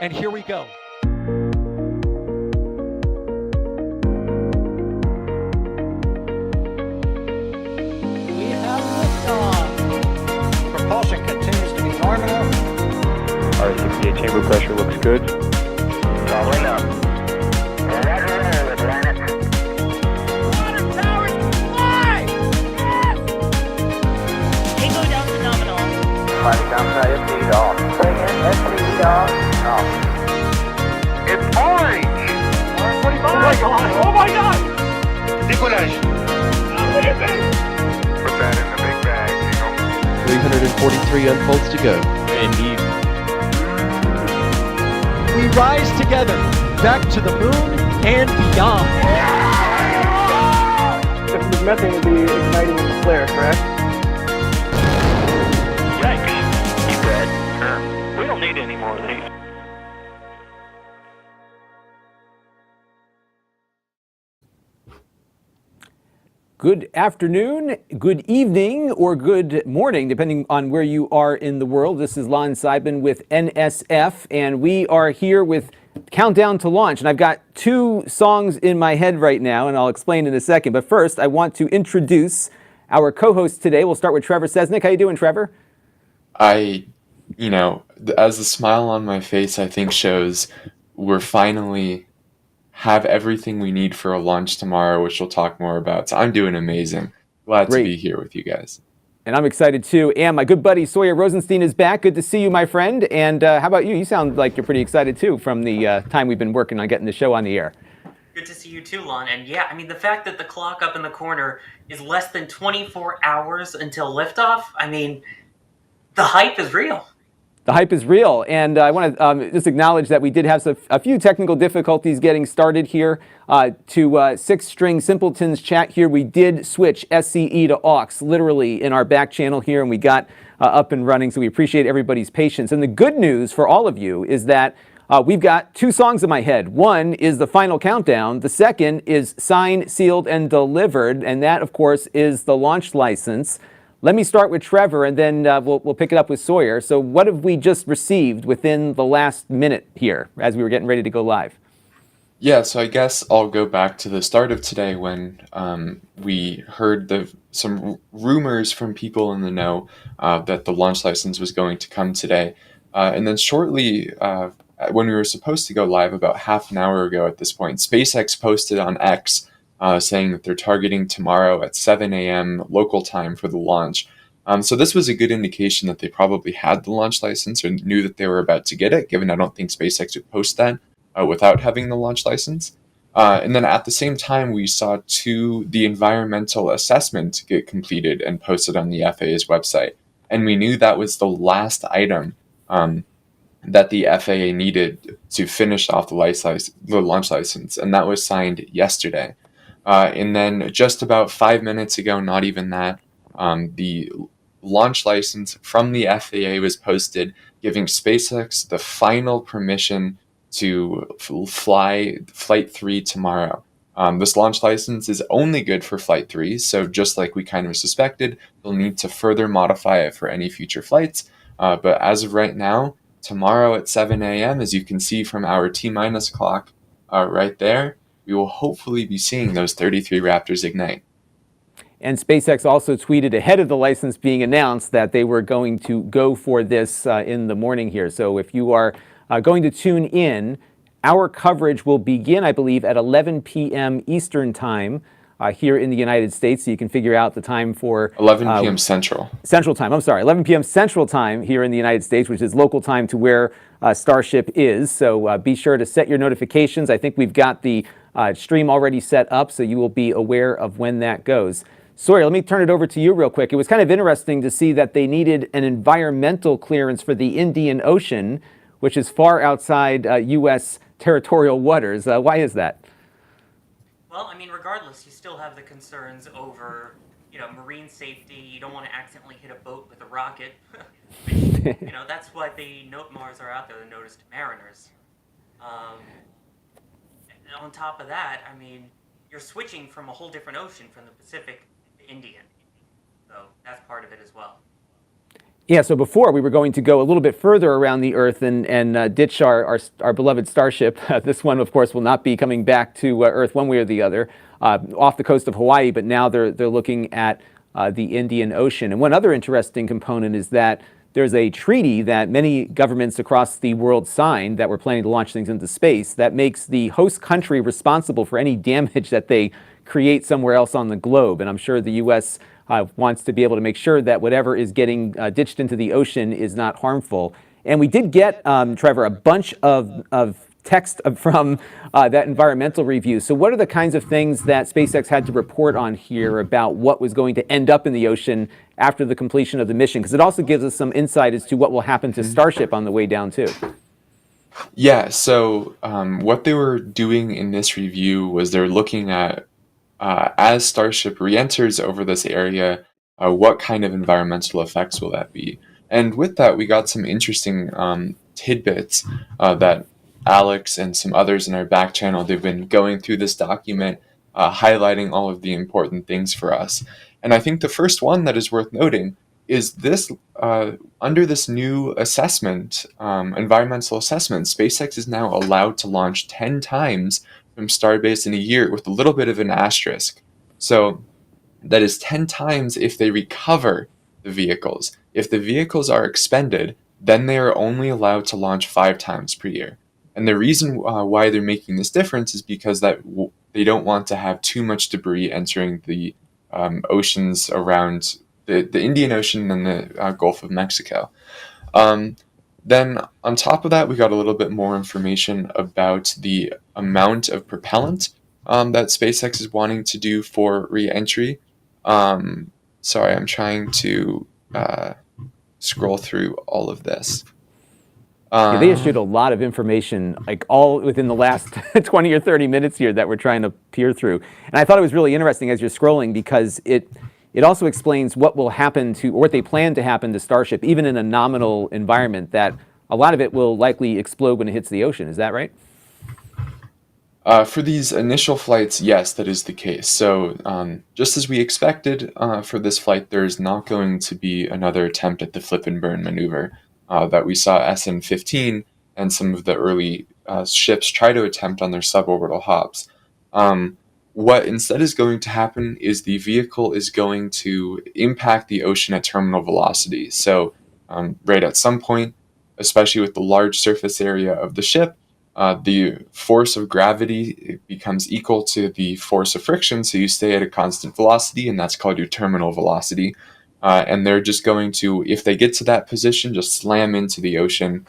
And here we go. We have liftoff. Propulsion continues to be nominal. R68 chamber pressure looks good. Following up. Roger, roger, planet. Water towers fly! Yes! Tango down to nominal. Fighting downside FD off. Bring in FD off. Off. It's orange! 145! Oh my god! Oh my god! Decollage. What is it? Put that in the big bag, you know. 343 unfolds to go. Indeed. We rise together back to the moon and beyond. If the methane would be igniting the flare, correct? Yikes. You read? Sure. We don't need any more of these. Good afternoon, good evening, or good morning, depending on where you are in the world. This is Lon Seidman with NSF, and we are here with Countdown to Launch. And I've got two songs in my head right now, and I'll explain in a second. But first, I want to introduce our co-host today. We'll start with Trevor Sesnick. How you doing, Trevor? As the smile on my face, I think shows we're finally have everything we need for a launch tomorrow, which we'll talk more about. So I'm doing amazing. Glad Great. to be here with you guys. And I'm excited too. And my good buddy Sawyer Rosenstein is back. Good to see you, my friend. And how about you? You sound like you're pretty excited too from the time we've been working on getting the show on the air. Good to see you too, Lon. And yeah, I mean, the fact that the clock up in the corner is less than 24 hours until liftoff, I mean, the hype is real. The hype is real, and I want to just acknowledge that we did have a few technical difficulties getting started here. To Six-String Simpletons chat here, we did switch SCE to aux, literally in our back channel here, and we got up and running, so we appreciate everybody's patience. And the good news for all of you is that we've got two songs in my head. One is the final countdown. The second is signed, sealed, and delivered, and that, of course, is the launch license. Let me start with Trevor, and then we'll pick it up with Sawyer. So what have we just received within the last minute here as we were getting ready to go live? Yeah, so I guess I'll go back to the start of today when we heard some rumors from people in the know that the launch license was going to come today. And then shortly when we were supposed to go live about half an hour ago at this point, SpaceX posted on X saying that they're targeting tomorrow at 7 a.m. local time for the launch. So this was a good indication that they probably had the launch license or knew that they were about to get it, given I don't think SpaceX would post that without having the launch license. And then at the same time, we saw the environmental assessment get completed and posted on the FAA's website. And we knew that was the last item that the FAA needed to finish off the launch license. And that was signed yesterday. And then just about 5 minutes ago, not even that, the launch license from the FAA was posted, giving SpaceX the final permission to fly Flight 3 tomorrow. This launch license is only good for Flight 3, so just like we kind of suspected, they'll need to further modify it for any future flights. But as of right now, tomorrow at 7 a.m., as you can see from our T-minus clock right there, we will hopefully be seeing those 33 Raptors ignite. And SpaceX also tweeted ahead of the license being announced that they were going to go for this in the morning here. So if you are going to tune in, our coverage will begin, I believe, at 11 p.m. Eastern time here in the United States. So you can figure out the time for 11 p.m. Central. Central time, I'm sorry, 11 p.m. Central time here in the United States, which is local time to where Starship is. So be sure to set your notifications. I think we've got the stream already set up, so you will be aware of when that goes. Sawyer, let me turn it over to you real quick. It was kind of interesting to see that they needed an environmental clearance for the Indian Ocean, which is far outside U.S. territorial waters. Why is that? Well, I mean, regardless, you still have the concerns over, marine safety. You don't want to accidentally hit a boat with a rocket. Which, that's why the NOTMARs are out there, the Notice to Mariners. On top of that, I mean, you're switching from a whole different ocean from the Pacific to Indian. So that's part of it as well. Yeah, so before we were going to go a little bit further around the Earth and ditch our beloved Starship. This one, of course, will not be coming back to Earth one way or the other, off the coast of Hawaii, but now they're looking at the Indian Ocean. And one other interesting component is that there's a treaty that many governments across the world signed that were planning to launch things into space that makes the host country responsible for any damage that they create somewhere else on the globe. And I'm sure the U.S. Wants to be able to make sure that whatever is getting ditched into the ocean is not harmful. And we did get, Trevor, a bunch of text from that environmental review. So what are the kinds of things that SpaceX had to report on here about what was going to end up in the ocean after the completion of the mission? Because it also gives us some insight as to what will happen to Starship on the way down, too. Yeah, so what they were doing in this review was they're looking at as Starship re-enters over this area, what kind of environmental effects will that be? And with that, we got some interesting tidbits that Alex and some others in our back channel, they've been going through this document, highlighting all of the important things for us. And I think the first one that is worth noting is this, under this new assessment, environmental assessment, SpaceX is now allowed to launch 10 times from Starbase in a year with a little bit of an asterisk. So that is 10 times if they recover the vehicles. If the vehicles are expended, then they are only allowed to launch 5 times per year. And the reason why they're making this difference is because that they don't want to have too much debris entering the oceans around the Indian Ocean and the Gulf of Mexico. Then on top of that, we got a little bit more information about the amount of propellant that SpaceX is wanting to do for re-entry. Sorry, I'm trying to scroll through all of this. Yeah, they issued a lot of information, like all within the last 20 or 30 minutes here that we're trying to peer through. And I thought it was really interesting as you're scrolling because it also explains what will happen to, or what they plan to happen to Starship, even in a nominal environment, that a lot of it will likely explode when it hits the ocean. Is that right? For these initial flights, yes, that is the case. So just as we expected for this flight, there's not going to be another attempt at the flip and burn maneuver that we saw SN-15 and some of the early ships try to attempt on their suborbital hops. What instead is going to happen is the vehicle is going to impact the ocean at terminal velocity. So right at some point, especially with the large surface area of the ship, the force of gravity becomes equal to the force of friction, so you stay at a constant velocity, and that's called your terminal velocity. And they're just going to, if they get to that position, just slam into the ocean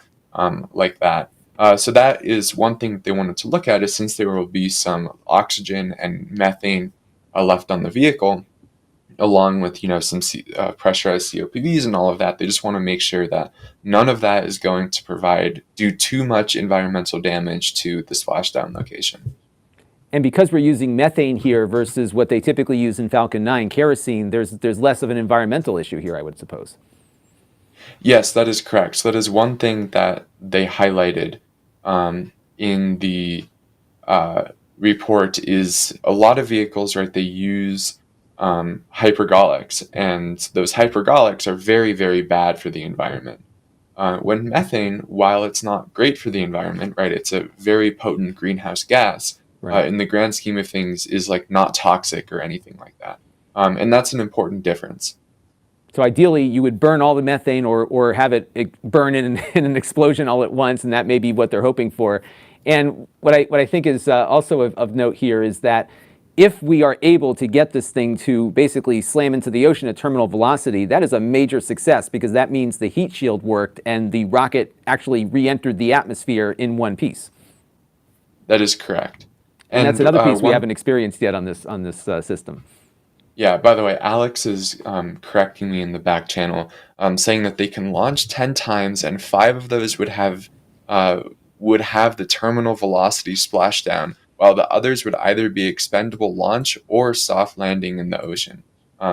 like that. So that is one thing that they wanted to look at, is since there will be some oxygen and methane left on the vehicle, along with some pressurized COPVs and all of that, they just want to make sure that none of that is going to do too much environmental damage to the splashdown location. And because we're using methane here versus what they typically use in Falcon 9, kerosene, there's less of an environmental issue here, I would suppose. Yes, that is correct. So that is one thing that they highlighted in the report is a lot of vehicles, right, they use hypergolics, and those hypergolics are very, very bad for the environment. When methane, while it's not great for the environment, right, it's a very potent greenhouse gas, right, in the grand scheme of things is like not toxic or anything like that. And that's an important difference. So ideally, you would burn all the methane or have it burn in an explosion all at once, and that may be what they're hoping for. And what I think is also of note here is that if we are able to get this thing to basically slam into the ocean at terminal velocity, that is a major success, because that means the heat shield worked and the rocket actually re-entered the atmosphere in one piece. That is correct. And that's another piece we haven't experienced yet on this system. Yeah, by the way, Alex is correcting me in the back channel, saying that they can launch 10 times and 5 of those would have the terminal velocity splashdown, while the others would either be expendable launch or soft landing in the ocean.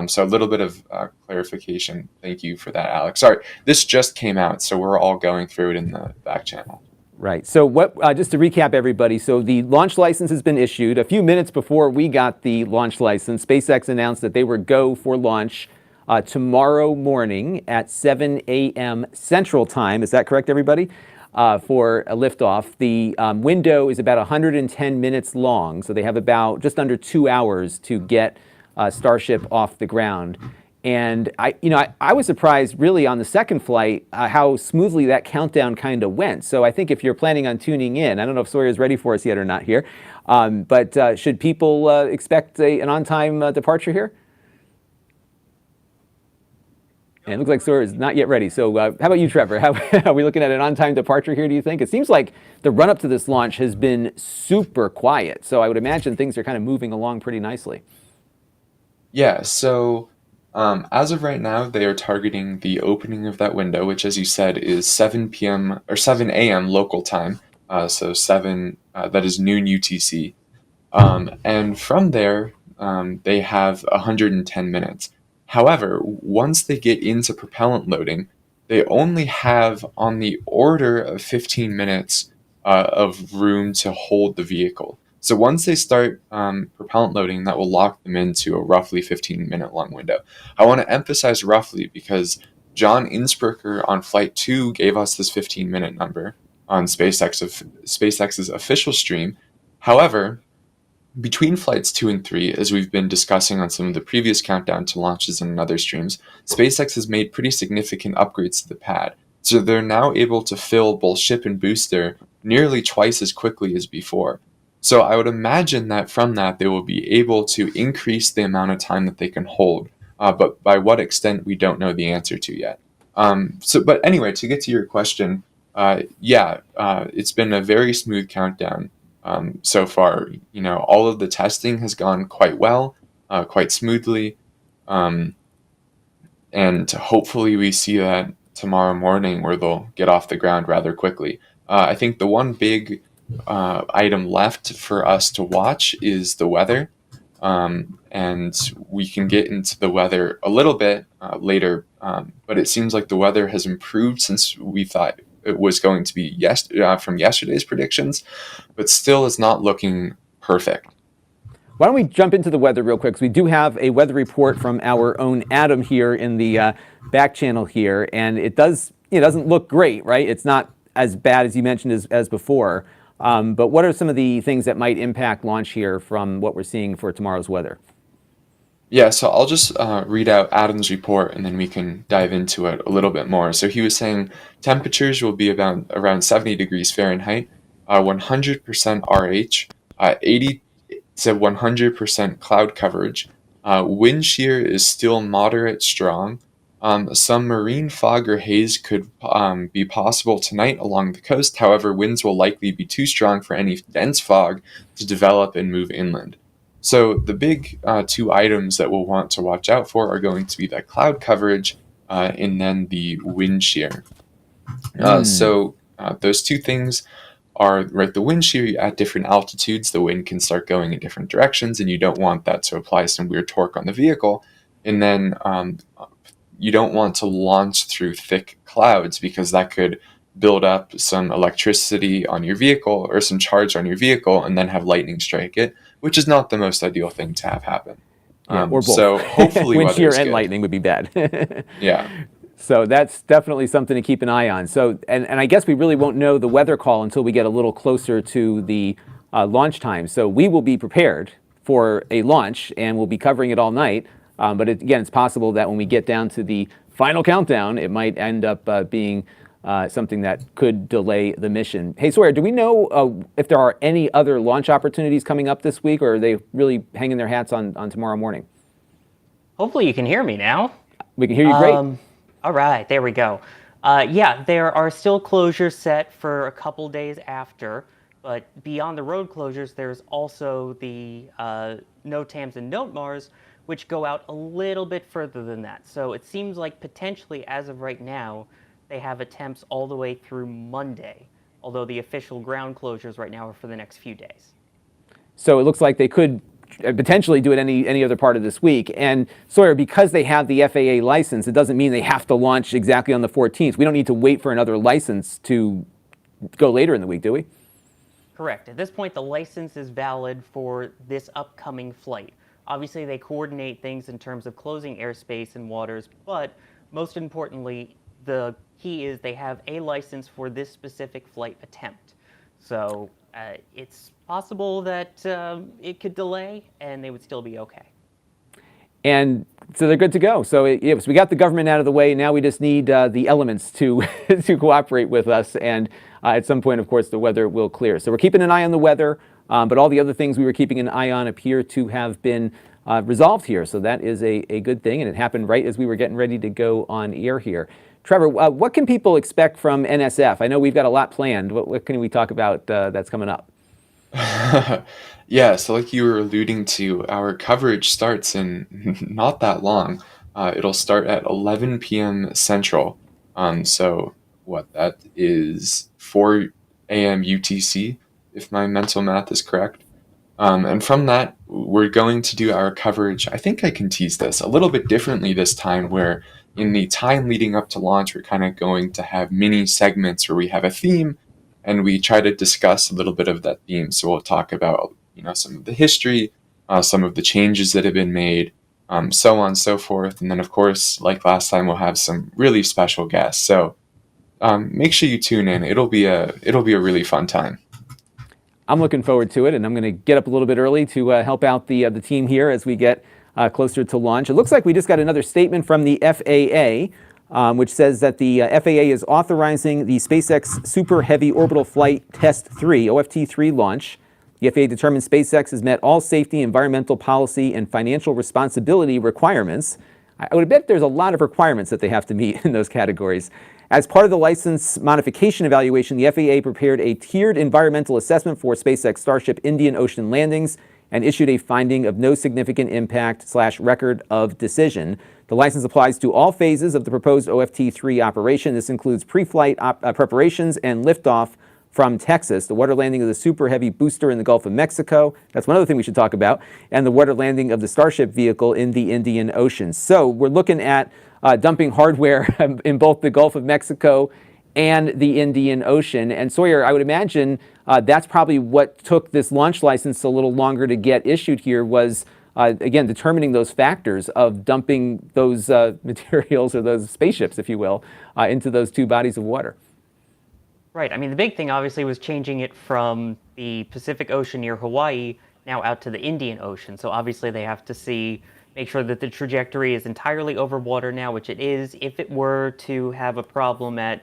So a little bit of clarification. Thank you for that, Alex. Sorry, this just came out, so we're all going through it in the back channel. Right. So just to recap, everybody, so the launch license has been issued. A few minutes before we got the launch license, SpaceX announced that they were go for launch tomorrow morning at 7 a.m. Central Time. Is that correct, everybody? For a liftoff. The window is about 110 minutes long, so they have about just under 2 hours to get Starship off the ground. And I was surprised really on the second flight how smoothly that countdown kind of went. So I think if you're planning on tuning in, I don't know if Sawyer's ready for us yet or not here, but should people expect an on-time departure here? And it looks like Sawyer is not yet ready. So how about you, Trevor? How are we looking at an on-time departure here, do you think? It seems like the run-up to this launch has been super quiet. So I would imagine things are kind of moving along pretty nicely. Yeah, so as of right now, they are targeting the opening of that window, which, as you said, is 7 p.m. or 7 a.m. local time. So 7, that is noon UTC. And from there, they have 110 minutes. However, once they get into propellant loading, they only have on the order of 15 minutes of room to hold the vehicle. So once they start propellant loading, that will lock them into a roughly 15-minute long window. I want to emphasize roughly because John Innsbrucker on Flight 2 gave us this 15-minute number on SpaceX's official stream. However, between Flights 2 and 3, as we've been discussing on some of the previous countdown to launches and other streams, SpaceX has made pretty significant upgrades to the pad. So they're now able to fill both ship and booster nearly twice as quickly as before. So I would imagine that from that, they will be able to increase the amount of time that they can hold. But by what extent, we don't know the answer to yet. But anyway, to get to your question, it's been a very smooth countdown so far. All of the testing has gone quite well, quite smoothly. And hopefully we see that tomorrow morning where they'll get off the ground rather quickly. I think the one big item left for us to watch is the weather, and we can get into the weather a little bit later, but it seems like the weather has improved since we thought it was going to be from yesterday's predictions, but still is not looking perfect. Why don't we jump into the weather real quick, because we do have a weather report from our own Adam here in the back channel here, and it doesn't look great, right? It's not as bad as you mentioned as before. But what are some of the things that might impact launch here from what we're seeing for tomorrow's weather? Yeah, so I'll just read out Adam's report and then we can dive into it a little bit more. So he was saying temperatures will be around 70 degrees Fahrenheit, 100% RH, 80 to 100% cloud coverage. Wind shear is still moderate strong. Some marine fog or haze could be possible tonight along the coast. However, winds will likely be too strong for any dense fog to develop and move inland. So the big two items that we'll want to watch out for are going to be the cloud coverage and then the wind shear. So those two things are, right, the wind shear at different altitudes, the wind can start going in different directions, and you don't want that to apply some weird torque on the vehicle. And then you don't want to launch through thick clouds because that could build up some electricity on your vehicle or some charge on your vehicle and then have lightning strike it, which is not the most ideal thing to have happen. Or both. So hopefully wind shear and good. lightning would be bad. Yeah. So that's definitely something to keep an eye on. So, and I guess we really won't know the weather call until we get a little closer to the launch time. So we will be prepared for a launch and we'll be covering it all night. But again, it's possible that when we get down to the final countdown, it might end up being something that could delay the mission. Hey, Sawyer, do we know if there are any other launch opportunities coming up this week, or are they really hanging their hats on tomorrow morning? Hopefully you can hear me now. We can hear you great. All right, there we go. Yeah, there are still closures set for a couple days after, but beyond the road closures, there's also the NOTAMs and NOTMARs, which go out a little bit further than that. So it seems like potentially, as of right now, they have attempts all the way through Monday, although the official ground closures right now are for the next few days. So it looks like they could potentially do it any other part of this week. And Sawyer, because they have the FAA license, it doesn't mean they have to launch exactly on the 14th. We don't need to wait for another license to go later in the week, do we? Correct. At this point, the license is valid for this upcoming flight. Obviously, they coordinate things in terms of closing airspace and waters, but most importantly, the key is they have a license for this specific flight attempt. So it's possible that it could delay and they would still be okay. And so they're good to go. So, so we got the government out of the way. Now we just need the elements to to cooperate with us. And at some point, of course, the weather will clear. So we're keeping an eye on the weather. But all the other things we were keeping an eye on appear to have been resolved here. So that is a good thing. And it happened right as we were getting ready to go on air here. Trevor, what can people expect from NSF? I know we've got a lot planned. What can we talk about that's coming up? Yeah, so like you were alluding to, our coverage starts in not that long. It'll start at 11 p.m. Central. So what that is 4 a.m. UTC, if my mental math is correct. And from that, we're going to do our coverage. I think I can tease this a little bit differently this time, where in the time leading up to launch, we're kind of going to have mini segments where we have a theme and we try to discuss a little bit of that theme. So we'll talk about, some of the history, some of the changes that have been made, so on and so forth. And then, of course, like last time, we'll have some really special guests. So make sure you tune in. It'll be a really fun time. I'm looking forward to it, and I'm going to get up a little bit early to help out the team here as we get closer to launch. It looks like we just got another statement from the FAA, which says that the FAA is authorizing the SpaceX Super Heavy Orbital Flight Test 3, OFT-3 launch. The FAA determined SpaceX has met all safety, environmental policy, and financial responsibility requirements. I would bet there's a lot of requirements that they have to meet in those categories. As part of the license modification evaluation, the FAA prepared a tiered environmental assessment for SpaceX Starship Indian Ocean landings and issued a finding of no significant impact/record of decision. The license applies to all phases of the proposed OFT-3 operation. This includes pre-flight preparations and liftoff from Texas, the water landing of the Super Heavy booster in the Gulf of Mexico. That's one other thing we should talk about, and the water landing of the Starship vehicle in the Indian Ocean. So we're looking at dumping hardware in both the Gulf of Mexico and the Indian Ocean. And Sawyer, I would imagine that's probably what took this launch license a little longer to get issued here was, again, determining those factors of dumping those materials or those spaceships, if you will, into those two bodies of water. Right. I mean, the big thing obviously was changing it from the Pacific Ocean near Hawaii now out to the Indian Ocean. So obviously they have to make sure that the trajectory is entirely over water now, which it is. If it were to have a problem at,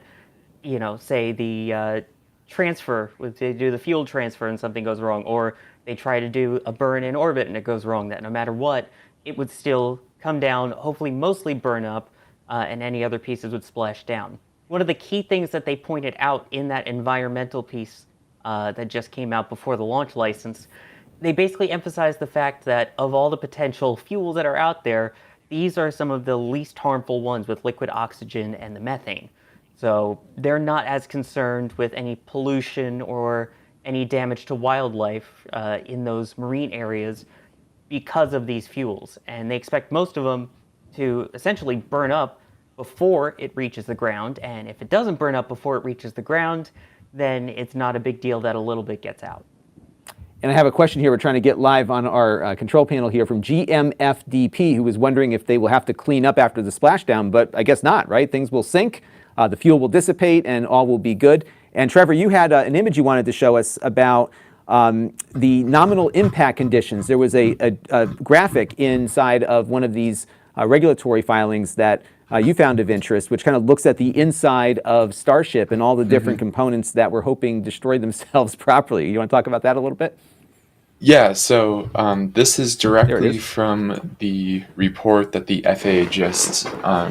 say the transfer, they do the fuel transfer and something goes wrong, or they try to do a burn in orbit and it goes wrong, that no matter what, it would still come down, hopefully mostly burn up, and any other pieces would splash down. One of the key things that they pointed out in that environmental piece that just came out before the launch license, they basically emphasized the fact that of all the potential fuels that are out there, these are some of the least harmful ones with liquid oxygen and the methane. So they're not as concerned with any pollution or any damage to wildlife in those marine areas because of these fuels. And they expect most of them to essentially burn up before it reaches the ground. And if it doesn't burn up before it reaches the ground, then it's not a big deal that a little bit gets out. And I have a question here we're trying to get live on our control panel here from GMFDP, who was wondering if they will have to clean up after the splashdown, but I guess not, right? Things will sink, the fuel will dissipate, and all will be good. And Trevor, you had an image you wanted to show us about the nominal impact conditions. There was a graphic inside of one of these regulatory filings that you found of interest, which kind of looks at the inside of Starship and all the different components that we're hoping destroy themselves properly. You want to talk about that a little bit? Yeah, so this is directly from the report that the FAA just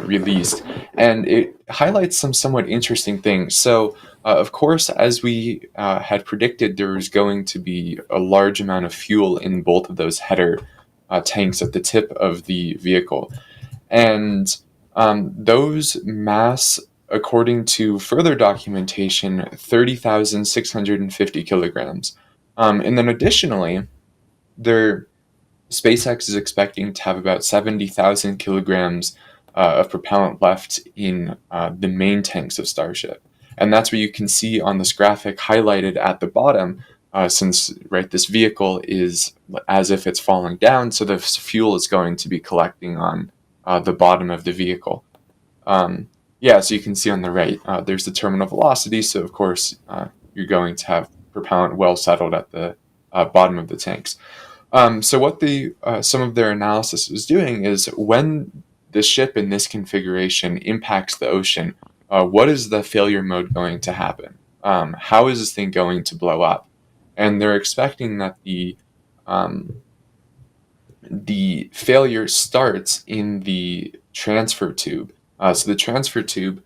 released, and it highlights some somewhat interesting things. So, of course, as we had predicted, there was going to be a large amount of fuel in both of those header tanks at the tip of the vehicle. And those mass, according to further documentation, 30,650 kilograms. And then additionally, SpaceX is expecting to have about 70,000 kilograms of propellant left in the main tanks of Starship. And that's what you can see on this graphic highlighted at the bottom. since this vehicle is as if it's falling down, so the fuel is going to be collecting on the bottom of the vehicle. So you can see on the right, there's the terminal velocity, so of course you're going to have propellant well settled at the bottom of the tanks. So what some of their analysis was doing is when the ship in this configuration impacts the ocean, what is the failure mode going to happen? How is this thing going to blow up? And they're expecting that the failure starts in the transfer tube. So the transfer tube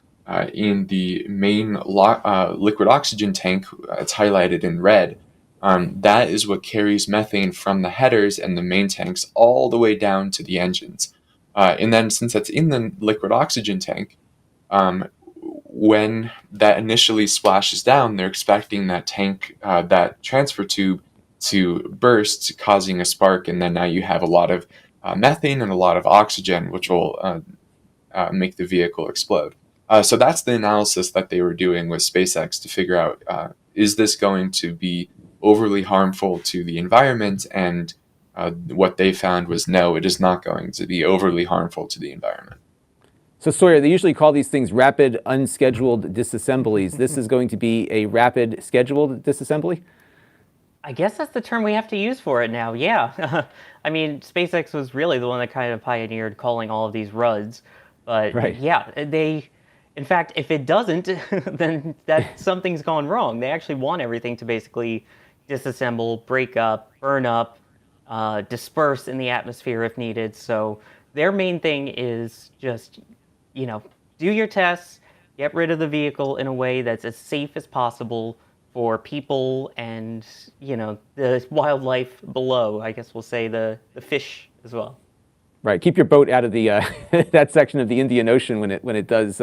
in the main liquid oxygen tank, it's highlighted in red. That is what carries methane from the headers and the main tanks all the way down to the engines. And then since that's in the liquid oxygen tank, when that initially splashes down, they're expecting that tank, that transfer tube to burst, causing a spark, and then now you have a lot of methane and a lot of oxygen, which will make the vehicle explode. So that's the analysis that they were doing with SpaceX to figure out, is this going to be overly harmful to the environment? And what they found was no, it is not going to be overly harmful to the environment. So Sawyer, they usually call these things rapid unscheduled disassemblies. This is going to be a rapid scheduled disassembly? I guess that's the term we have to use for it now, yeah. I mean, SpaceX was really the one that kind of pioneered calling all of these RUDs. But right. Yeah, in fact, if it doesn't, then something's gone wrong. They actually want everything to basically disassemble, break up, burn up, disperse in the atmosphere if needed. So their main thing is just, do your tests, get rid of the vehicle in a way that's as safe as possible for people and, the wildlife below. I guess we'll say the fish as well. Right. Keep your boat out of the that section of the Indian Ocean when it does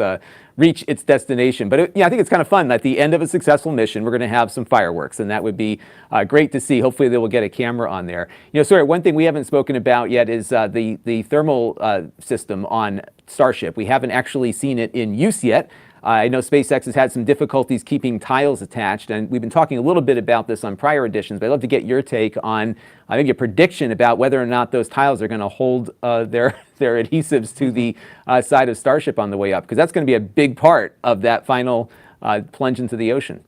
reach its destination. But I think it's kind of fun. At the end of a successful mission, we're going to have some fireworks, and that would be great to see. Hopefully, they will get a camera on there. Sorry, one thing we haven't spoken about yet is the thermal system on Starship. We haven't actually seen it in use yet. I know SpaceX has had some difficulties keeping tiles attached, and we've been talking a little bit about this on prior editions, but I'd love to get your take on, I think, a prediction about whether or not those tiles are going to hold their adhesives to the side of Starship on the way up, because that's going to be a big part of that final plunge into the ocean.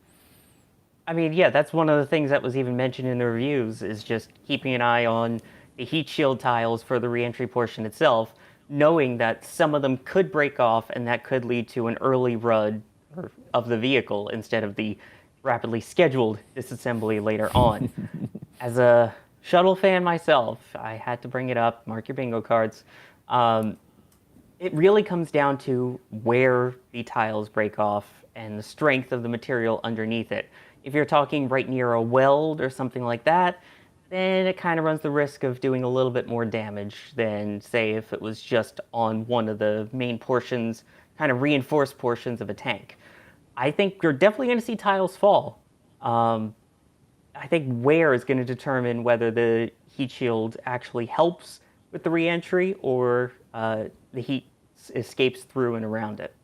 I mean, yeah, that's one of the things that was even mentioned in the reviews, is just keeping an eye on the heat shield tiles for the reentry portion itself, knowing that some of them could break off and that could lead to an early RUD of the vehicle instead of the rapidly scheduled disassembly later on. As a shuttle fan myself, I had to bring it up, mark your bingo cards. It really comes down to where the tiles break off and the strength of the material underneath it. If you're talking right near a weld or something like that, then it kind of runs the risk of doing a little bit more damage than, say, if it was just on one of the main portions, kind of reinforced portions of a tank. I think you're definitely going to see tiles fall. I think where is going to determine whether the heat shield actually helps with the reentry or the heat escapes through and around it.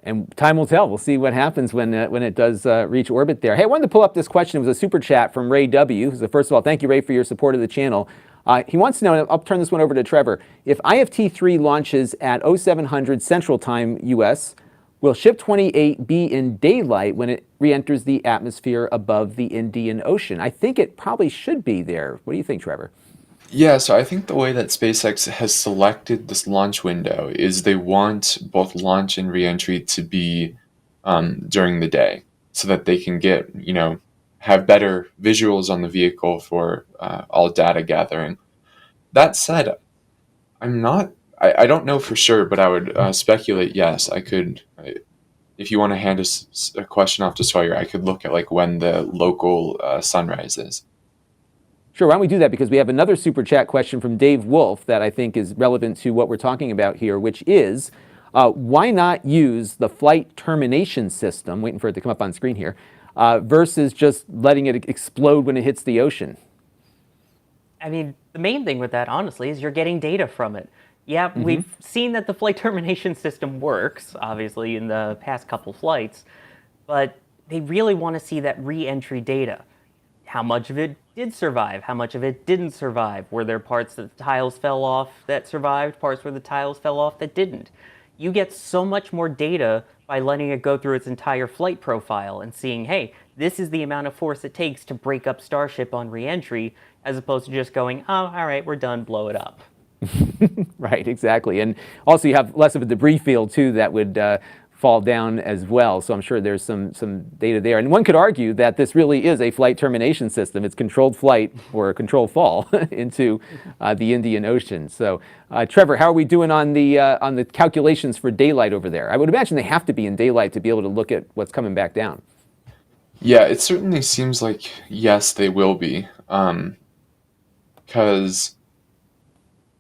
And time will tell. We'll see what happens when it does reach orbit there. Hey, I wanted to pull up this question. It was a super chat from Ray W. So first of all, thank you, Ray, for your support of the channel. He wants to know, and I'll turn this one over to Trevor, if IFT-3 launches at 0700 Central Time U.S., will Ship 28 be in daylight when it re-enters the atmosphere above the Indian Ocean? I think it probably should be there. What do you think, Trevor? Yeah, so I think the way that SpaceX has selected this launch window is they want both launch and reentry to be during the day so that they can get, have better visuals on the vehicle for all data gathering. That said, I don't know for sure, but I would speculate, yes, I could, if you want to hand us a question off to Sawyer, I could look at when the local sunrise is. Sure, why don't we do that? Because we have another super chat question from Dave Wolf that I think is relevant to what we're talking about here, which is, why not use the flight termination system, waiting for it to come up on screen here, versus just letting it explode when it hits the ocean? I mean, the main thing with that, honestly, is you're getting data from it. Yeah, we've seen that the flight termination system works, obviously, in the past couple flights, but they really want to see that re-entry data. how much of it did survive, how much of it didn't survive. Were there parts that the tiles fell off that survived, parts where the tiles fell off that didn't? You get so much more data by letting it go through its entire flight profile and seeing, hey, this is the amount of force it takes to break up Starship on re-entry, as opposed to just going, oh, all right, we're done, blow it up. Right, exactly. And also you have less of a debris field too that would fall down as well. So I'm sure there's some data there. And one could argue that this really is a flight termination system. It's controlled flight or a controlled fall into the Indian Ocean. So Trevor, how are we doing on the calculations for daylight over there? I would imagine they have to be in daylight to be able to look at what's coming back down. Yeah, it certainly seems like, yes, they will be. Because,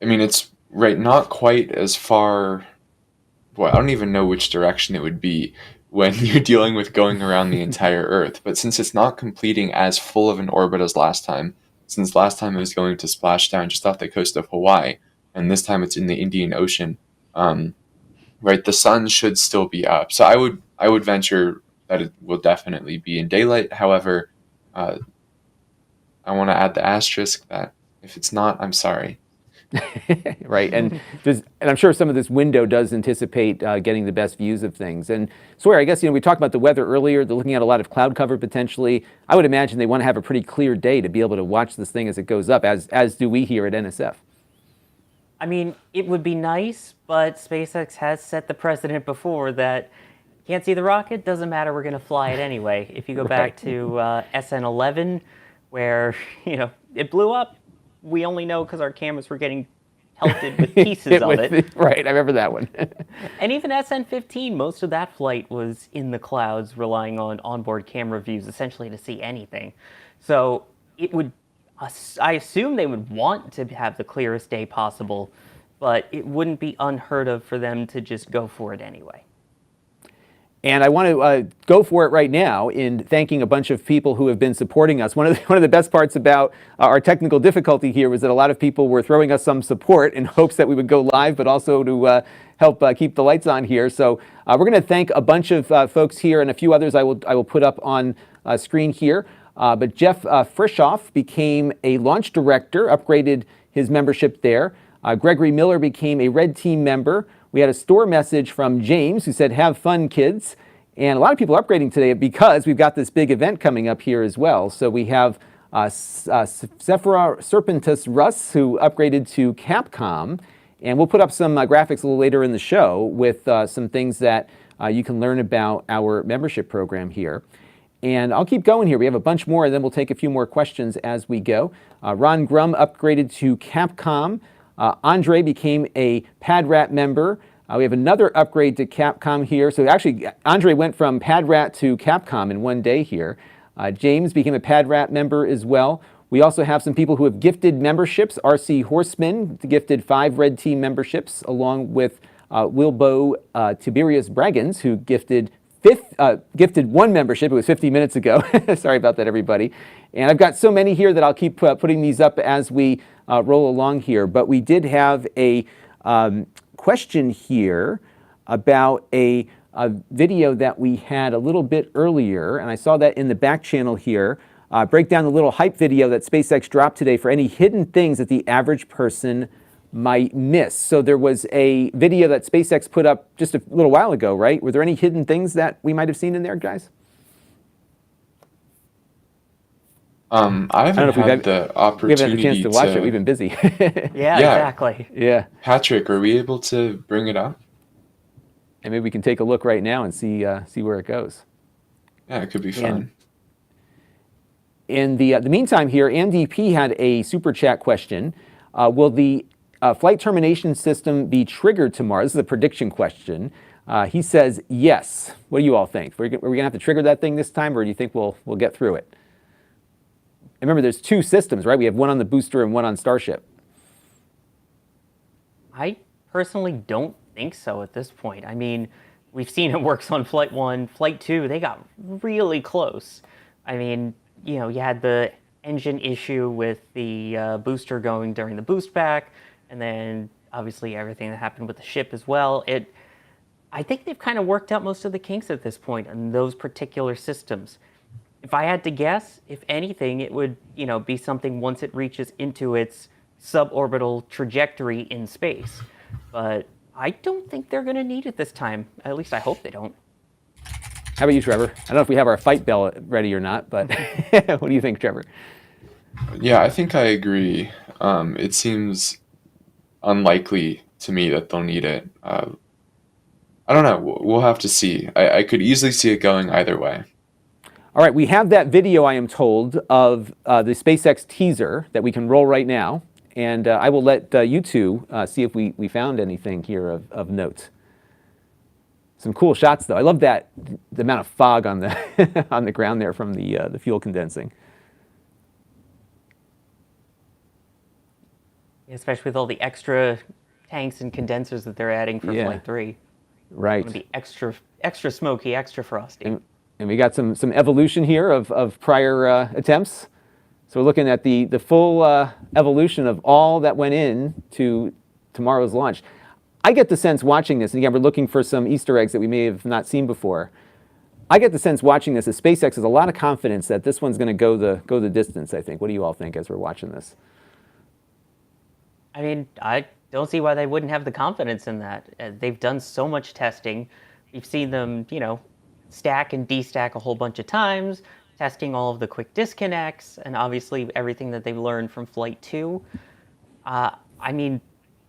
I mean, it's not quite as far. Well, I don't even know which direction it would be when you're dealing with going around the entire Earth. But since it's not completing as full of an orbit as last time, since last time it was going to splash down just off the coast of Hawaii, and this time it's in the Indian Ocean, right, the sun should still be up. So I would venture that it will definitely be in daylight. However, I want to add the asterisk that if it's not, I'm sorry. Right, and I'm sure some of this window does anticipate getting the best views of things. And Sawyer, I guess we talked about the weather earlier. They're looking at a lot of cloud cover potentially. I would imagine they want to have a pretty clear day to be able to watch this thing as it goes up, as do we here at NSF. I mean, it would be nice, but SpaceX has set the precedent before that can't see the rocket, doesn't matter, we're going to fly it anyway. If you go back to SN11, where it blew up, we only know because our cameras were getting pelted with pieces of it. Right, I remember that one. And even SN15, most of that flight was in the clouds, relying on onboard camera views, essentially to see anything. So it would, I assume they would want to have the clearest day possible, but it wouldn't be unheard of for them to just go for it anyway. And I want to go for it right now in thanking a bunch of people who have been supporting us. One of the best parts about our technical difficulty here was that a lot of people were throwing us some support in hopes that we would go live, but also to help keep the lights on here. So we're going to thank a bunch of folks here, and a few others I will put up on screen here. But Jeff Frishoff became a launch director, upgraded his membership there. Gregory Miller became a Red Team member. We had a store message from James who said, have fun, kids. And a lot of people are upgrading today because we've got this big event coming up here as well. So we have Sephora Serpentus Russ, who upgraded to Capcom. And we'll put up some graphics a little later in the show with some things that you can learn about our membership program here. And I'll keep going here. We have a bunch more, and then we'll take a few more questions as we go. Ron Grum upgraded to Capcom. Andre became a PadRat member. We have another upgrade to Capcom here. So actually, Andre went from PadRat to Capcom in one day here. James became a PadRat member as well. We also have some people who have gifted memberships. RC Horseman gifted 5 Red Team memberships, along with Wilbo Tiberius Braggins, who gifted 1 membership. It was 50 minutes ago. Sorry about that, everybody. And I've got so many here that I'll keep putting these up as we roll along here. But we did have a question here about a video that we had a little bit earlier, and I saw that in the back channel here. Break down the little hype video that SpaceX dropped today for any hidden things that the average person might miss. So there was a video that SpaceX put up just a little while ago, right? Were there any hidden things that we might have seen in there, guys? I haven't had the opportunity we haven't had the chance to watch it. We've been busy. Yeah, exactly. Yeah. Patrick, are we able to bring it up? And maybe we can take a look right now and see where it goes. Yeah, it could be fun. In the meantime here, Andy P. had a super chat question. Will the flight termination system be triggered tomorrow? This is a prediction question. He says yes. What do you all think? Are we going to have to trigger that thing this time, or do you think we'll get through it? And remember, there's 2 systems, right? We have one on the booster and one on Starship. I personally don't think so at this point. I mean, we've seen it works on Flight 1. Flight 2, they got really close. I mean, you had the engine issue with the booster going during the boost back, and then obviously everything that happened with the ship as well. I think they've kind of worked out most of the kinks at this point on those particular systems. if I had to guess, if anything, it would, be something once it reaches into its suborbital trajectory in space. But I don't think they're going to need it this time. At least I hope they don't. How about you, Trevor? I don't know if we have our fight bell ready or not, but what do you think, Trevor? Yeah, I think I agree. It seems unlikely to me that they'll need it. I don't know. We'll have to see. I could easily see it going either way. All right, we have that video, I am told, of the SpaceX teaser that we can roll right now. And I will let you two see if we found anything here of note. Some cool shots, though. I love the amount of fog on the on the ground there from the fuel condensing. Especially with all the extra tanks and condensers that they're adding for Flight 3. Right. It's going to be extra smoky, extra frosty. And we got some evolution here of prior attempts. So we're looking at the full evolution of all that went in to tomorrow's launch. I get the sense watching this, and again, we're looking for some Easter eggs that we may have not seen before. I get the sense watching this that SpaceX has a lot of confidence that this one's going to go the distance, I think. What do you all think as we're watching this? I mean, I don't see why they wouldn't have the confidence in that. They've done so much testing. We've seen them, stack and destack a whole bunch of times, testing all of the quick disconnects, and obviously everything that they've learned from Flight 2. I mean,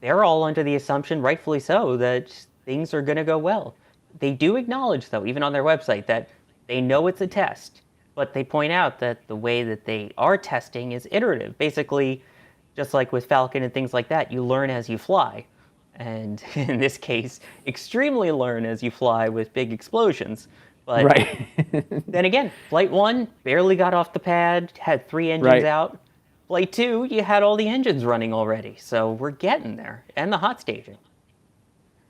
they're all under the assumption, rightfully so, that things are going to go well. They do acknowledge, though, even on their website, that they know it's a test, but they point out that the way that they are testing is iterative. Basically, just like with Falcon and things like that, you learn as you fly. And in this case, extremely learn as you fly with big explosions. But right. Then again, Flight 1 barely got off the pad, had 3 engines out. Flight 2, you had all the engines running already. So we're getting there. And the hot staging.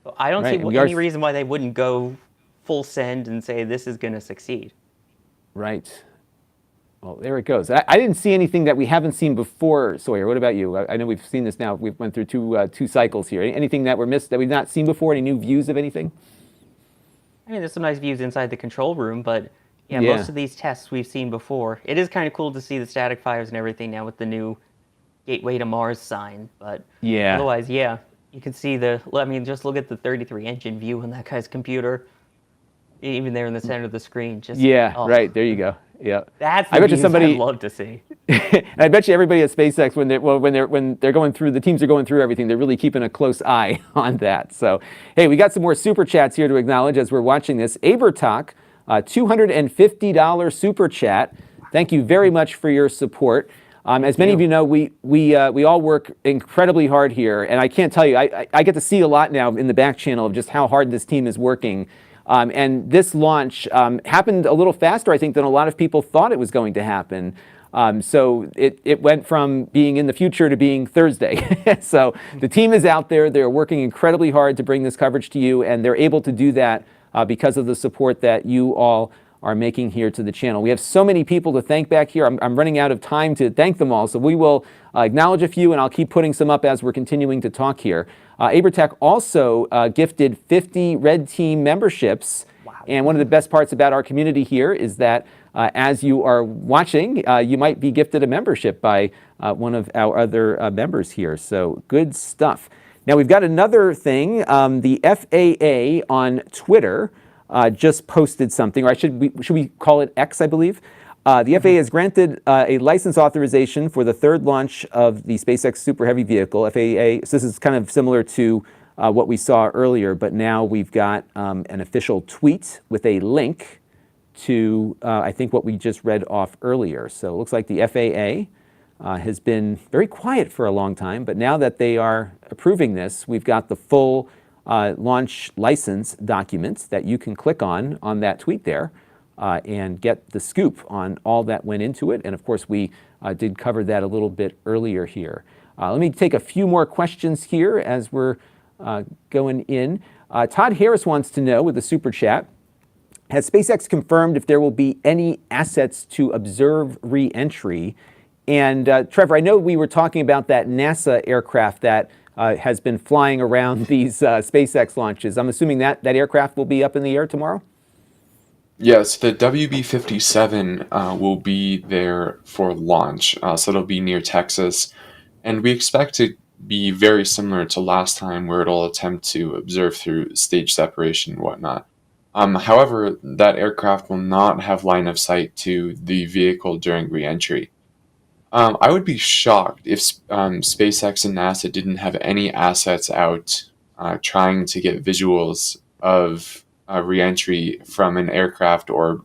So I don't see any reason why they wouldn't go full send and say this is going to succeed. Right. Well, there it goes. I didn't see anything that we haven't seen before, Sawyer. What about you? I know we've seen this now. We've went through two cycles here. Anything that we're missed that we've not seen before? Any new views of anything? I mean, there's some nice views inside the control room, but yeah, most of these tests we've seen before. It is kind of cool to see the static fires and everything now with the new Gateway to Mars sign. But otherwise, you can see just look at the 33 engine view on that guy's computer. Even there in the center of the screen. Right. There you go. Yeah. That's the views I'd love to see. And I bet you everybody at SpaceX, when they're going through, the teams are going through everything, they're really keeping a close eye on that. So, hey, we got some more super chats here to acknowledge as we're watching this. Abertalk, $250 super chat. Thank you very much for your support. As many of you know, we all work incredibly hard here, and I can't tell you, I get to see a lot now in the back channel of just how hard this team is working. And this launch happened a little faster, I think, than a lot of people thought it was going to happen. So it went from being in the future to being Thursday. So the team is out there. They're working incredibly hard to bring this coverage to you, and they're able to do that because of the support that you all are making here to the channel. We have so many people to thank back here. I'm running out of time to thank them all, so we will acknowledge a few, and I'll keep putting some up as we're continuing to talk here. Abertech also gifted 50 Red Team memberships. Wow. And one of the best parts about our community here is that as you are watching, you might be gifted a membership by one of our other members here. So good stuff. Now we've got another thing. The FAA on Twitter just posted something, or should we call it X, I believe? The FAA has granted a license authorization for the third launch of the SpaceX Super Heavy vehicle. FAA, so this is kind of similar to what we saw earlier, but now we've got an official tweet with a link to, I think, what we just read off earlier. So it looks like the FAA has been very quiet for a long time, but now that they are approving this, we've got the full launch license documents that you can click on that tweet there. And get the scoop on all that went into it. And of course, we did cover that a little bit earlier here. Let me take a few more questions here as we're going in. Todd Harris wants to know with the super chat, has SpaceX confirmed if there will be any assets to observe re-entry? And Trevor, I know we were talking about that NASA aircraft that has been flying around these SpaceX launches. I'm assuming that aircraft will be up in the air tomorrow? Yes, the WB-57 will be there for launch, so it'll be near Texas, and we expect to be very similar to last time, where it'll attempt to observe through stage separation and whatnot. However, that aircraft will not have line of sight to the vehicle during re-entry. I would be shocked if SpaceX and NASA didn't have any assets out trying to get visuals of re-entry from an aircraft or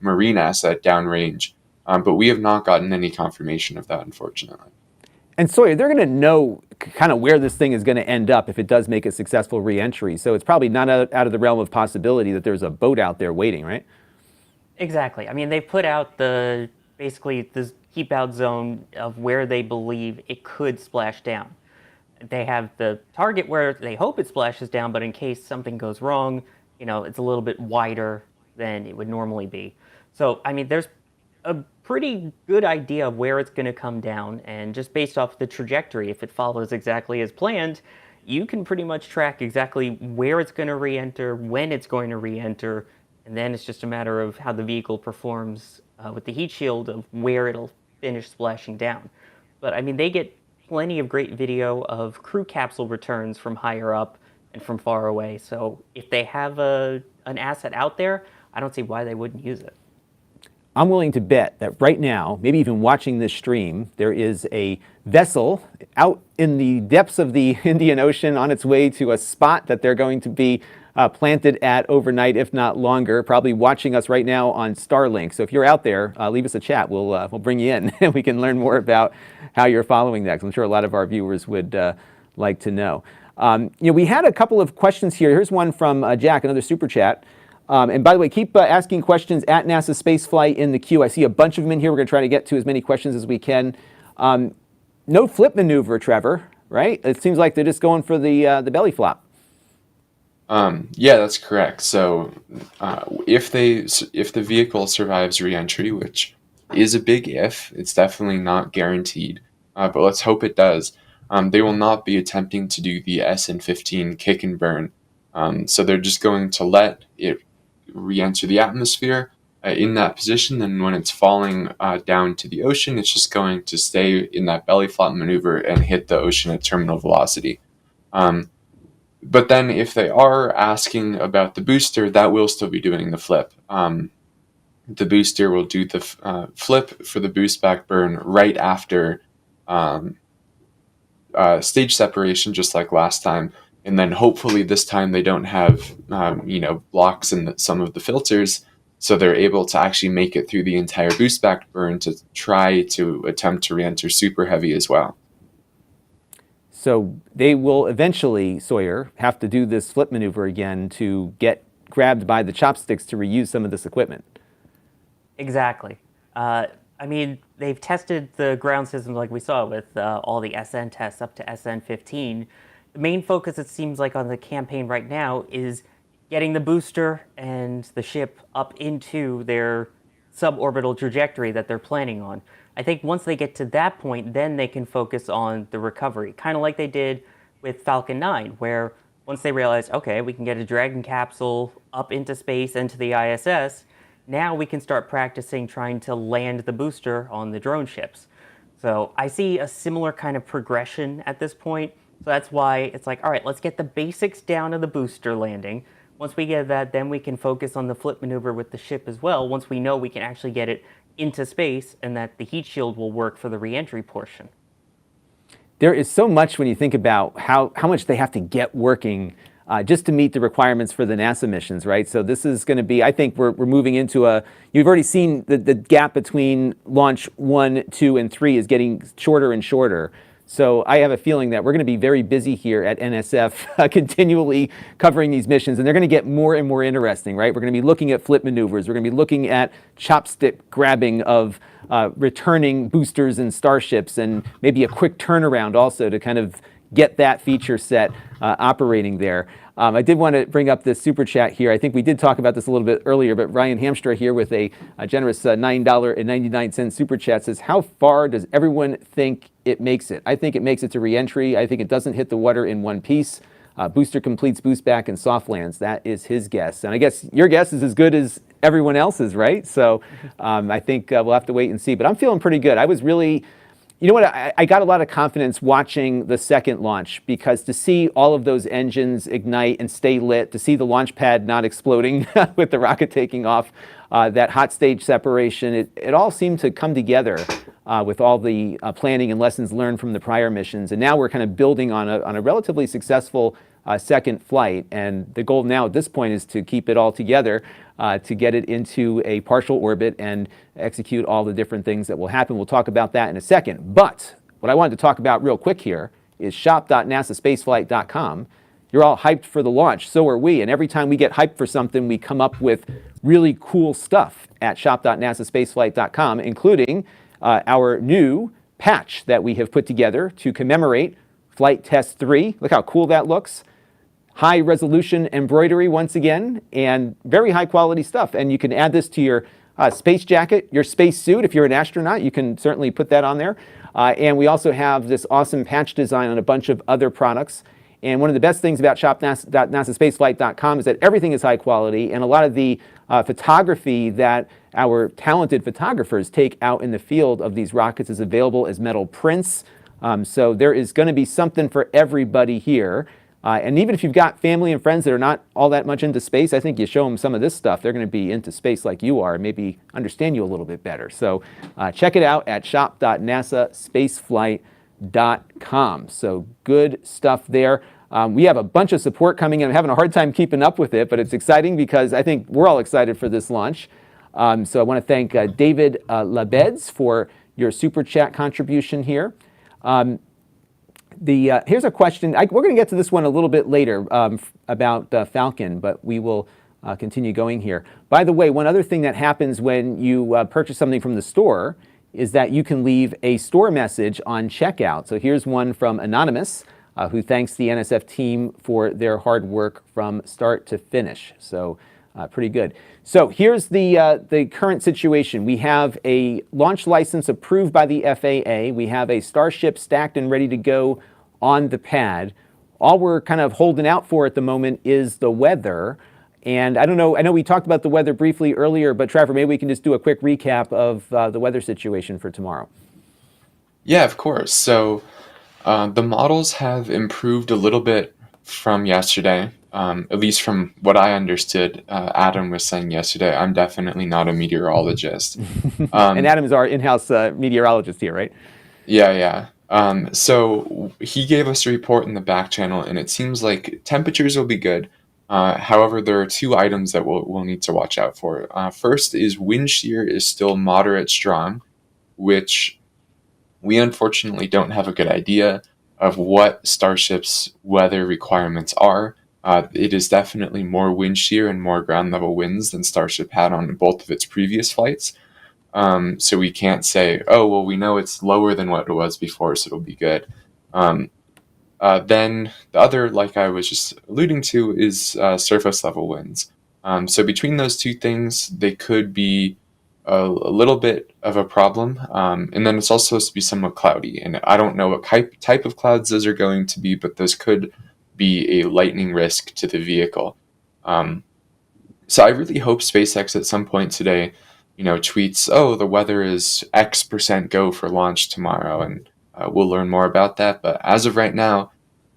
marine asset downrange. But we have not gotten any confirmation of that, unfortunately. And Sawyer, they're going to know kind of where this thing is going to end up if it does make a successful re-entry. So it's probably not out of the realm of possibility that there's a boat out there waiting, right? Exactly. I mean, they put out basically the keep out zone of where they believe it could splash down. They have the target where they hope it splashes down, but in case something goes wrong, it's a little bit wider than it would normally be. So, I mean, there's a pretty good idea of where it's going to come down, and just based off the trajectory, if it follows exactly as planned, you can pretty much track exactly where it's going to re-enter, when it's going to re-enter, and then it's just a matter of how the vehicle performs with the heat shield of where it'll finish splashing down. But I mean, they get plenty of great video of crew capsule returns from higher up and from far away, so if they have an asset out there, I don't see why they wouldn't use it. I'm willing to bet that right now, maybe even watching this stream, there is a vessel out in the depths of the Indian Ocean on its way to a spot that they're going to be planted at overnight, if not longer, probably watching us right now on Starlink. So if you're out there, leave us a chat. We'll bring you in and we can learn more about how you're following that, 'cause I'm sure a lot of our viewers would like to know. We had a couple of questions here. Here's one from Jack, another super chat. And by the way, keep asking questions at NASASpaceflight in the queue. I see a bunch of them in here. We're going to try to get to as many questions as we can. No flip maneuver, Trevor, right? It seems like they're just going for the belly flop. Yeah, that's correct. So if the vehicle survives re-entry, which is a big if, it's definitely not guaranteed, but let's hope it does. They will not be attempting to do the SN15 kick and burn. So they're just going to let it re-enter the atmosphere in that position, and when it's falling down to the ocean, it's just going to stay in that belly flop maneuver and hit the ocean at terminal velocity. But then if they are asking about the booster, that will still be doing the flip. The booster will do the flip for the boost back burn right after stage separation, just like last time. And then hopefully this time they don't have, blocks in some of the filters, so they're able to actually make it through the entire boost back burn to try to attempt to re-enter super heavy as well. So they will eventually, Sawyer, have to do this flip maneuver again to get grabbed by the chopsticks to reuse some of this equipment. Exactly. I mean, they've tested the ground systems like we saw with all the SN tests up to SN15. The main focus, it seems like, on the campaign right now is getting the booster and the ship up into their suborbital trajectory that they're planning on. I think once they get to that point, then they can focus on the recovery, kind of like they did with Falcon 9, where once they realized, okay, we can get a Dragon capsule up into space, into the ISS, now we can start practicing trying to land the booster on the drone ships. So I see a similar kind of progression at this point. So that's why it's like, all right, let's get the basics down of the booster landing. Once we get that, then we can focus on the flip maneuver with the ship as well, once we know we can actually get it into space and that the heat shield will work for the re-entry portion. There is so much when you think about how much they have to get working just to meet the requirements for the NASA missions, right? So this is going to be, I think we're moving into you've already seen the gap between launch 1, 2, and 3 is getting shorter and shorter. So I have a feeling that we're going to be very busy here at NSF continually covering these missions, and they're going to get more and more interesting, right? We're going to be looking at flip maneuvers. We're going to be looking at chopstick grabbing of returning boosters and starships, and maybe a quick turnaround also to kind of get that feature set operating there. I did want to bring up this super chat here. I think we did talk about this a little bit earlier, but Ryan Hamstra here with a generous $9.99 super chat says, how far does everyone think it makes it? I think it makes it to re-entry. I think it doesn't hit the water in one piece. Booster completes boost back and soft lands. That is his guess. And I guess your guess is as good as everyone else's, right? So I think we'll have to wait and see. But I'm feeling pretty good. I was really, you know what, I got a lot of confidence watching the second launch, because to see all of those engines ignite and stay lit, to see the launch pad not exploding with the rocket taking off, that hot stage separation, it all seemed to come together with all the planning and lessons learned from the prior missions. And now we're kind of building on a relatively successful second flight. And the goal now at this point is to keep it all together, to get it into a partial orbit and execute all the different things that will happen. We'll talk about that in a second. But what I wanted to talk about real quick here is shop.nasaspaceflight.com. You're all hyped for the launch, so are we. And every time we get hyped for something, we come up with really cool stuff at shop.nasaspaceflight.com, including our new patch that we have put together to commemorate Flight Test 3. Look how cool that looks. High resolution embroidery once again, and very high quality stuff. And you can add this to your space jacket, your space suit. If you're an astronaut, you can certainly put that on there. And we also have this awesome patch design on a bunch of other products. And one of the best things about shop.nasaspaceflight.com is that everything is high quality, and a lot of the photography that our talented photographers take out in the field of these rockets is available as metal prints. So there is going to be something for everybody here. And even if you've got family and friends that are not all that much into space, I think you show them some of this stuff, they're going to be into space like you are, and maybe understand you a little bit better. So check it out at shop.nasaspaceflight.com. So good stuff there. We have a bunch of support coming in. I'm having a hard time keeping up with it, but it's exciting because I think we're all excited for this launch. So I want to thank David Labeds for your super chat contribution here. Here's a question. We're going to get to this one a little bit later about Falcon, but we will continue going here. By the way, one other thing that happens when you purchase something from the store is that you can leave a store message on checkout. So here's one from Anonymous, who thanks the NSF team for their hard work from start to finish. So pretty good. So here's the current situation. We have a launch license approved by the FAA. We have a Starship stacked and ready to go on the pad. All we're kind of holding out for at the moment is the weather. And I don't know, I know we talked about the weather briefly earlier, but Trevor, maybe we can just do a quick recap of the weather situation for tomorrow. Yeah, of course. So the models have improved a little bit from yesterday, at least from what I understood. Adam was saying yesterday. I'm definitely not a meteorologist. And Adam is our in-house meteorologist here, right? Yeah. So he gave us a report in the back channel, and it seems like temperatures will be good. However, there are two items that we'll need to watch out for. First is wind shear is still moderate strong, which we unfortunately don't have a good idea of what Starship's weather requirements are. It is definitely more wind shear and more ground level winds than Starship had on both of its previous flights. So we can't say, oh, well, we know it's lower than what it was before, so it'll be good. Then the other, like I was just alluding to, is surface level winds. So between those two things, they could be a little bit of a problem. And then it's also supposed to be somewhat cloudy. And I don't know what type of clouds those are going to be, but those could be a lightning risk to the vehicle. So I really hope SpaceX at some point today, tweets, oh, the weather is X% go for launch tomorrow. And we'll learn more about that. But as of right now,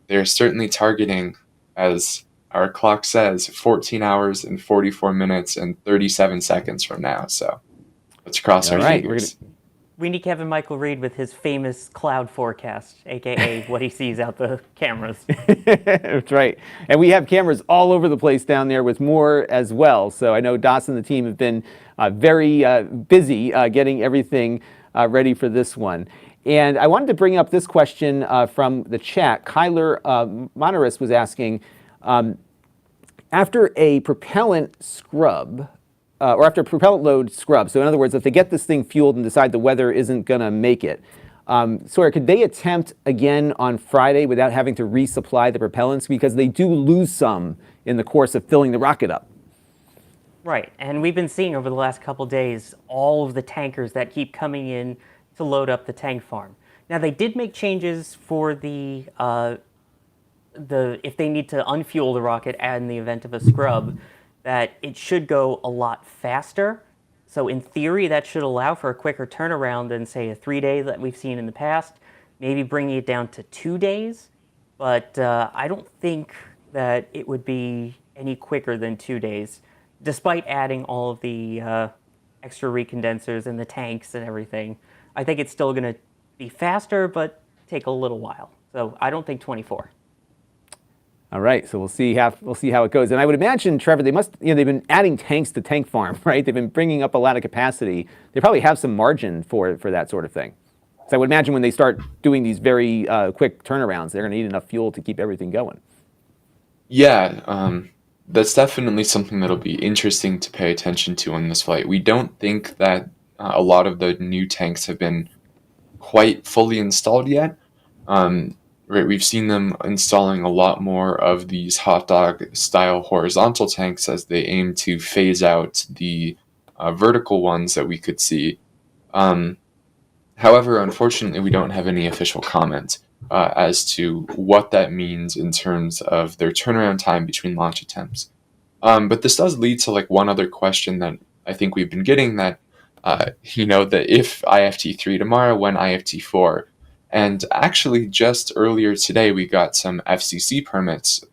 they're certainly targeting, as our clock says, 14 hours and 44 minutes and 37 seconds from now. So let's cross our fingers. We need Kevin Michael Reed with his famous cloud forecast, a.k.a. what he sees out the cameras. That's right. And we have cameras all over the place down there with more as well. So I know Doss and the team have been very busy getting everything ready for this one. And I wanted to bring up this question from the chat. Kyler Monoris was asking, after a propellant scrub, or after a propellant load scrub, so in other words, if they get this thing fueled and decide the weather isn't going to make it, Sawyer, could they attempt again on Friday without having to resupply the propellants? Because they do lose some in the course of filling the rocket up. Right, and we've been seeing over the last couple days all of the tankers that keep coming in to load up the tank farm. Now, they did make changes for the if they need to unfuel the rocket in the event of a scrub, that it should go a lot faster. So in theory, that should allow for a quicker turnaround than, say, a 3-day that we've seen in the past, maybe bringing it down to 2 days. But I don't think that it would be any quicker than 2 days, despite adding all of the extra recondensers and the tanks and everything. I think it's still going to be faster, but take a little while. So I don't think 24. All right, so we'll see how it goes. And I would imagine, Trevor, they must, they've been adding tanks to tank farm, right? They've been bringing up a lot of capacity. They probably have some margin for that sort of thing. So I would imagine when they start doing these very quick turnarounds, they're going to need enough fuel to keep everything going. Yeah, that's definitely something that'll be interesting to pay attention to on this flight. We don't think that a lot of the new tanks have been quite fully installed yet. Right, we've seen them installing a lot more of these hot dog style horizontal tanks as they aim to phase out the vertical ones that we could see. However, unfortunately, we don't have any official comment as to what that means in terms of their turnaround time between launch attempts. But this does lead to one other question that I think we've been getting, that that if IFT3 tomorrow, when IFT4? And actually, just earlier today, we got some FCC permits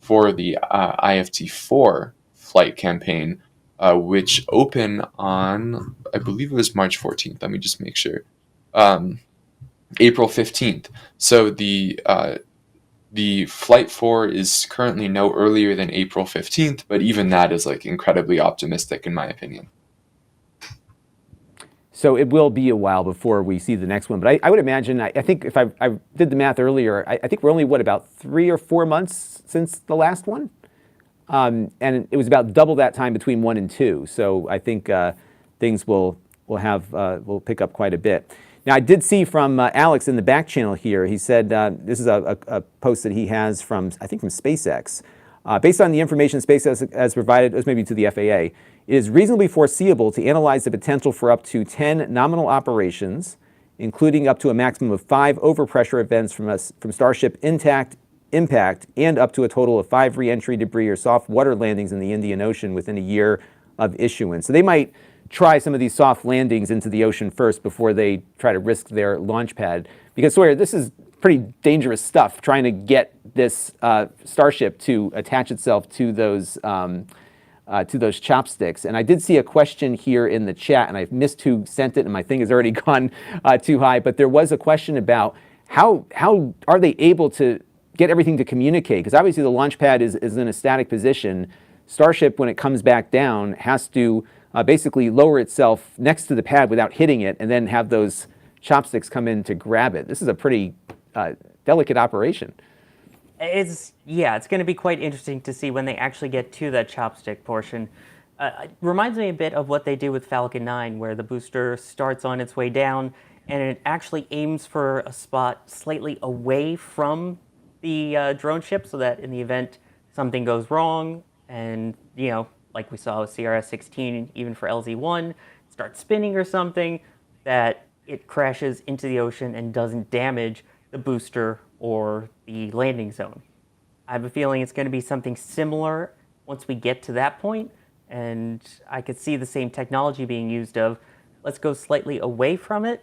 for the IFT4 flight campaign, which open on, I believe it was March 14th. Let me just make sure. April 15th. So the Flight 4 is currently no earlier than April 15th, but even that is incredibly optimistic in my opinion. So it will be a while before we see the next one. But I would imagine, I think if I did the math earlier, I think we're only, about 3 or 4 months since the last one? And it was about double that time between 1 and 2. So I think things will pick up quite a bit. Now, I did see from Alex in the back channel here, he said, this is a post that he has from, I think from SpaceX. Based on the information SpaceX has provided, it was maybe to the FAA, it is reasonably foreseeable to analyze the potential for up to 10 nominal operations, including up to a maximum of 5 overpressure events from Starship impact, and up to a total of 5 re-entry debris or soft water landings in the Indian Ocean within a year of issuance. So they might try some of these soft landings into the ocean first before they try to risk their launch pad. Because Sawyer, this is pretty dangerous stuff, trying to get this Starship to attach itself to those chopsticks. And I did see a question here in the chat, and I've missed who sent it, and my thing has already gone too high. But there was a question about how are they able to get everything to communicate? Because obviously the launch pad is in a static position. Starship, when it comes back down, has to basically lower itself next to the pad without hitting it, and then have those chopsticks come in to grab it. This is a pretty delicate operation. It's going to be quite interesting to see when they actually get to that chopstick portion. It reminds me a bit of what they do with Falcon 9, where the booster starts on its way down and it actually aims for a spot slightly away from the drone ship, so that in the event something goes wrong, and like we saw with CRS-16, even for LZ-1, starts spinning or something, that it crashes into the ocean and doesn't damage the booster or the landing zone. I have a feeling it's going to be something similar once we get to that point, and I could see the same technology being used of, let's go slightly away from it,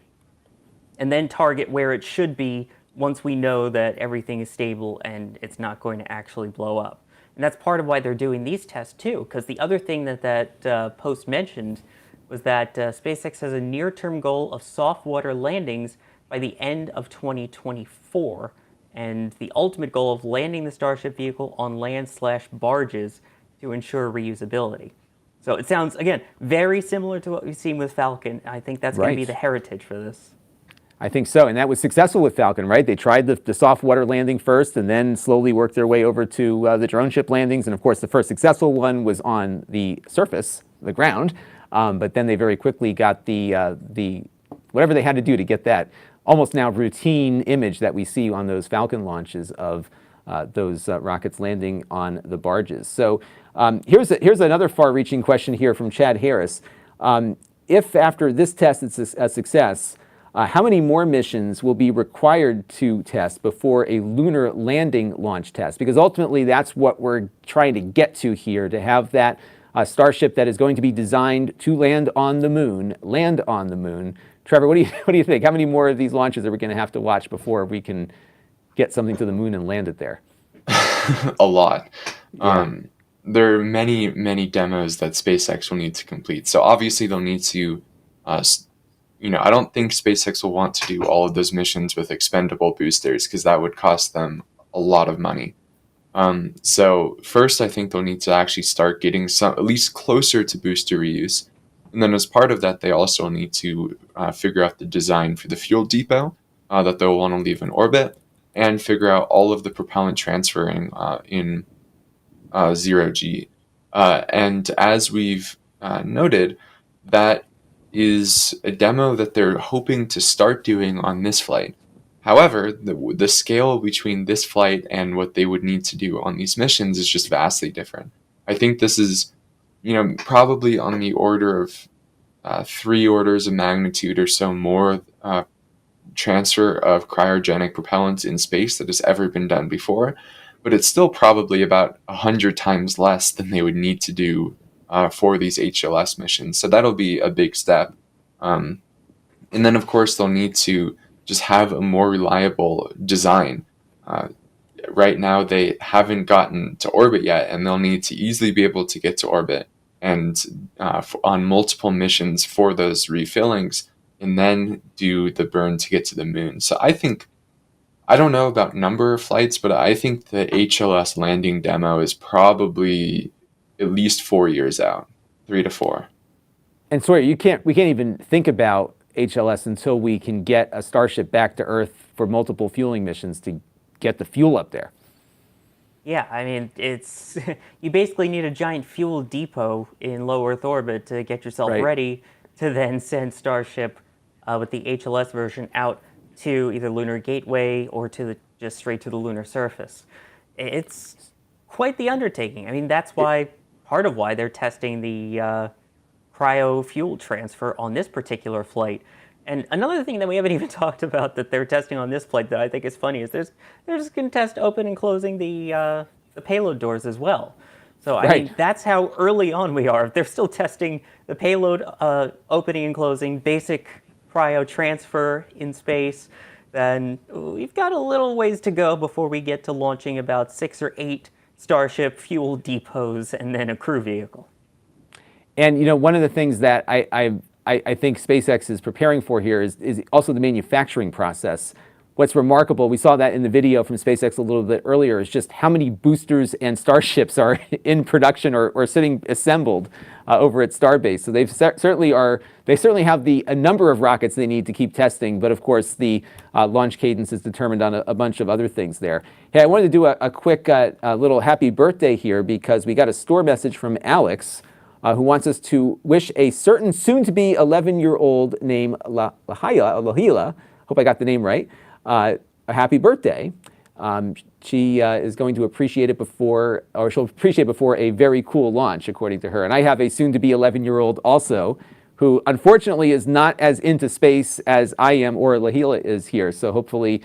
and then target where it should be once we know that everything is stable and it's not going to actually blow up. And that's part of why they're doing these tests too, because the other thing that post mentioned was that SpaceX has a near-term goal of soft water landings by the end of 2024, and the ultimate goal of landing the Starship vehicle on land/barges to ensure reusability. So it sounds, again, very similar to what we've seen with Falcon. I think that's going to be the heritage for this. I think so, and that was successful with Falcon, right? They tried the soft water landing first and then slowly worked their way over to the drone ship landings. And of course, the first successful one was on the surface, the ground, but then they very quickly got the whatever they had to do to get that almost now routine image that we see on those Falcon launches of those rockets landing on the barges. So here's another far-reaching question here from Chad Harris. If after this test it's a success, How many more missions will be required to test before a lunar landing launch test? Because ultimately that's what we're trying to get to here, to have that Starship that is going to be designed to land on the moon. Trevor, what do you think? How many more of these launches are we going to have to watch before we can get something to the moon and land it there? A lot. Yeah. There are many, many demos that SpaceX will need to complete. So obviously they'll need to, I don't think SpaceX will want to do all of those missions with expendable boosters because that would cost them a lot of money. So first, I think they'll need to actually start getting some, at least closer to booster reuse. And then as part of that, they also need to figure out the design for the fuel depot that they'll want to leave in orbit, and figure out all of the propellant transferring in zero-G. And as we've noted, that is a demo that they're hoping to start doing on this flight. However, the scale between this flight and what they would need to do on these missions is just vastly different. I think this is, probably on the order of 3 orders of magnitude or so more transfer of cryogenic propellants in space that has ever been done before, but it's still probably about 100 times less than they would need to do for these HLS missions. So that'll be a big step. And then, of course, they'll need to just have a more reliable design. Right now, they haven't gotten to orbit yet, and they'll need to easily be able to get to orbit and on multiple missions for those refillings, and then do the burn to get to the moon. So I don't know about number of flights, but I think the HLS landing demo is probably at least 4 years out, 3 to 4. And Sawyer, we can't even think about HLS until we can get a Starship back to Earth for multiple fueling missions to get the fuel up there. Yeah, I mean, it's you basically need a giant fuel depot in low Earth orbit to get yourself ready to then send Starship with the HLS version out to either Lunar Gateway or just straight to the lunar surface. It's quite the undertaking. I mean, that's part of why they're testing the cryo fuel transfer on this particular flight. And another thing that we haven't even talked about that they're testing on this flight that I think is funny is they're just going to test open and closing the payload doors as well. So I mean, that's how early on we are. If they're still testing the payload opening and closing, basic cryo transfer in space, then we've got a little ways to go before we get to launching about 6 or 8 Starship fuel depots and then a crew vehicle. And one of the things that I think SpaceX is preparing for here is also the manufacturing process. What's remarkable, we saw that in the video from SpaceX a little bit earlier, is just how many boosters and Starships are in production or sitting assembled over at Starbase. So they certainly have a number of rockets they need to keep testing, but of course the launch cadence is determined on a bunch of other things there. Hey, I wanted to do a quick little happy birthday here because we got a store message from Alex, who wants us to wish a certain soon-to-be 11-year-old named Lahila, hope I got the name right, a happy birthday. She is going to appreciate it before a very cool launch, according to her. And I have a soon-to-be 11-year-old also, who unfortunately is not as into space as I am or Lahila is here. So hopefully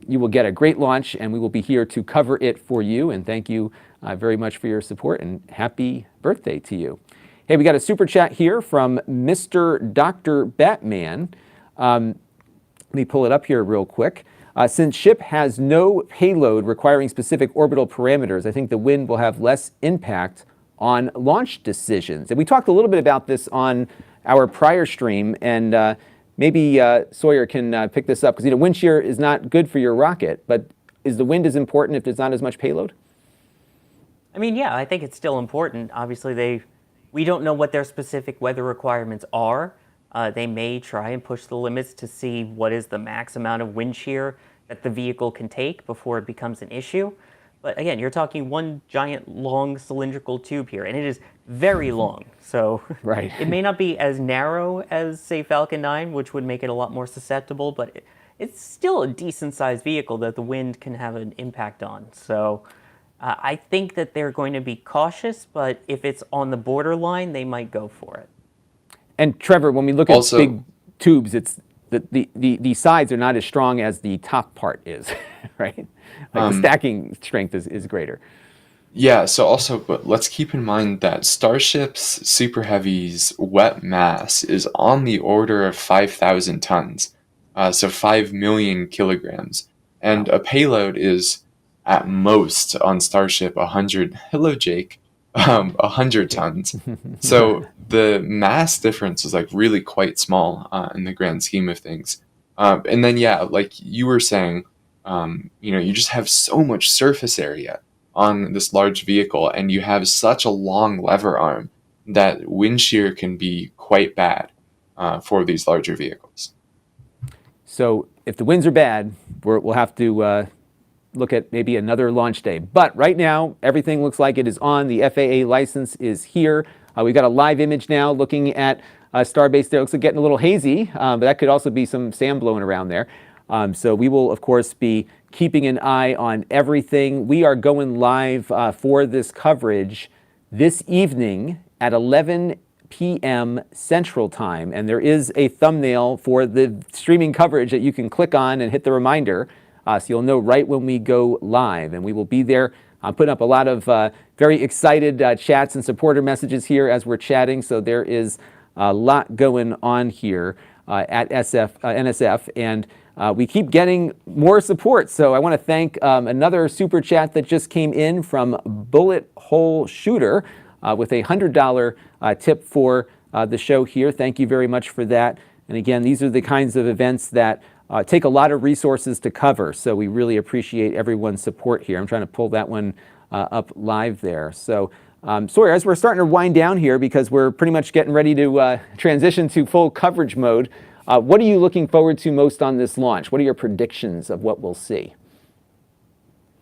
you will get a great launch, and we will be here to cover it for you. And thank you very much for your support, and happy birthday to you. Hey, we got a super chat here from Mr. Dr. Batman. Let me pull it up here real quick. Since ship has no payload requiring specific orbital parameters, I think the wind will have less impact on launch decisions. And we talked a little bit about this on our prior stream, and maybe Sawyer can pick this up, because wind shear is not good for your rocket, but is the wind as important if there's not as much payload? I mean, yeah, I think it's still important. Obviously, we don't know what their specific weather requirements are. They may try and push the limits to see what is the max amount of wind shear that the vehicle can take before it becomes an issue. But again, you're talking one giant long cylindrical tube here, and it is very long. So it may not be as narrow as, say, Falcon 9, which would make it a lot more susceptible, but it's still a decent-sized vehicle that the wind can have an impact on. So I think that they're going to be cautious, but if it's on the borderline, they might go for it. And Trevor, when we look at big tubes, the sides are not as strong as the top part is, right? Like the stacking strength is greater. Yeah, so also, but let's keep in mind that Starship's Super Heavy's wet mass is on the order of 5,000 tons, so 5 million kilograms. And a payload is, at most, on Starship, 100, hello Jake, 100 tons. So the mass difference is like really quite small in the grand scheme of things. And then, yeah, like you were saying, you just have so much surface area on this large vehicle, and you have such a long lever arm that wind shear can be quite bad for these larger vehicles. So if the winds are bad, we'll have to look at maybe another launch day. But right now, everything looks like it is on. The FAA license is here. We've got a live image now looking at Starbase there. It looks like getting a little hazy, but that could also be some sand blowing around there. So we will, of course, be keeping an eye on everything. We are going live for this coverage this evening at 11 p.m. Central Time. And there is a thumbnail for the streaming coverage that you can click on and hit the reminder. So you'll know right when we go live. And we will be there. I'm putting up a lot of very excited chats and supporter messages here as we're chatting. So there is a lot going on here at NSF. And we keep getting more support. So I want to thank another super chat that just came in from Bullet Hole Shooter with a $100 tip for the show here. Thank you very much for that. And again, these are the kinds of events that take a lot of resources to cover. So we really appreciate everyone's support here. I'm trying to pull that one up live there. So Sawyer, as we're starting to wind down here because we're pretty much getting ready to transition to full coverage mode, what are you looking forward to most on this launch? What are your predictions of what we'll see?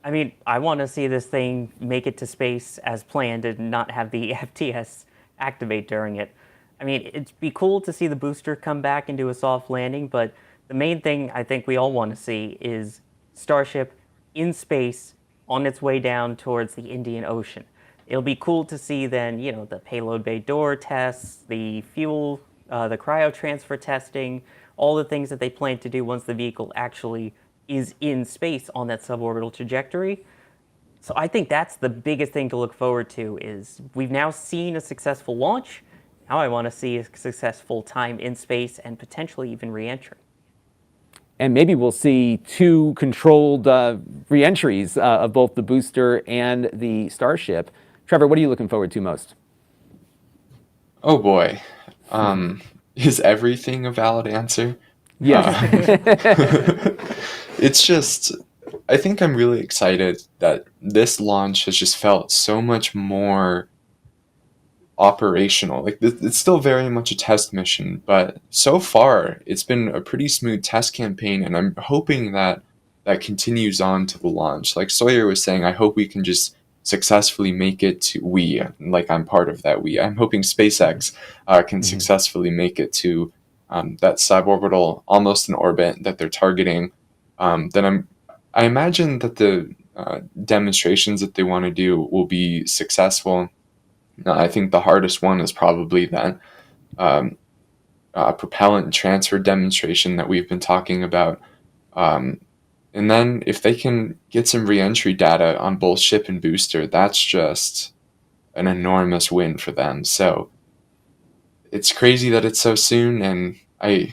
I mean, I want to see this thing make it to space as planned and not have the FTS activate during it. I mean, it'd be cool to see the booster come back and do a soft landing, but the main thing I think we all want to see is Starship in space on its way down towards the Indian Ocean. It'll be cool to see then, the payload bay door tests, the fuel, the cryo transfer testing, all the things that they plan to do once the vehicle actually is in space on that suborbital trajectory. So I think that's the biggest thing to look forward to is we've now seen a successful launch. Now I want to see a successful time in space and potentially even re-entry. And maybe we'll see two controlled re-entries of both the booster and the Starship. Trevor, what are you looking forward to most? Oh boy. Is everything a valid answer? Yes. It's just, I think I'm really excited that this launch has just felt so much more operational. Like it's still very much a test mission, but so far it's been a pretty smooth test campaign, and I'm hoping that that continues on to the launch. Like Sawyer was saying, I hope we can just successfully make it to I'm part of that I'm hoping SpaceX can successfully make it to that suborbital, almost in orbit that they're targeting. Then I imagine that the demonstrations that they want to do will be successful. I think the hardest one is probably that propellant transfer demonstration that we've been talking about. And then if they can get some re-entry data on both ship and booster, that's just an enormous win for them. So it's crazy that it's so soon, and I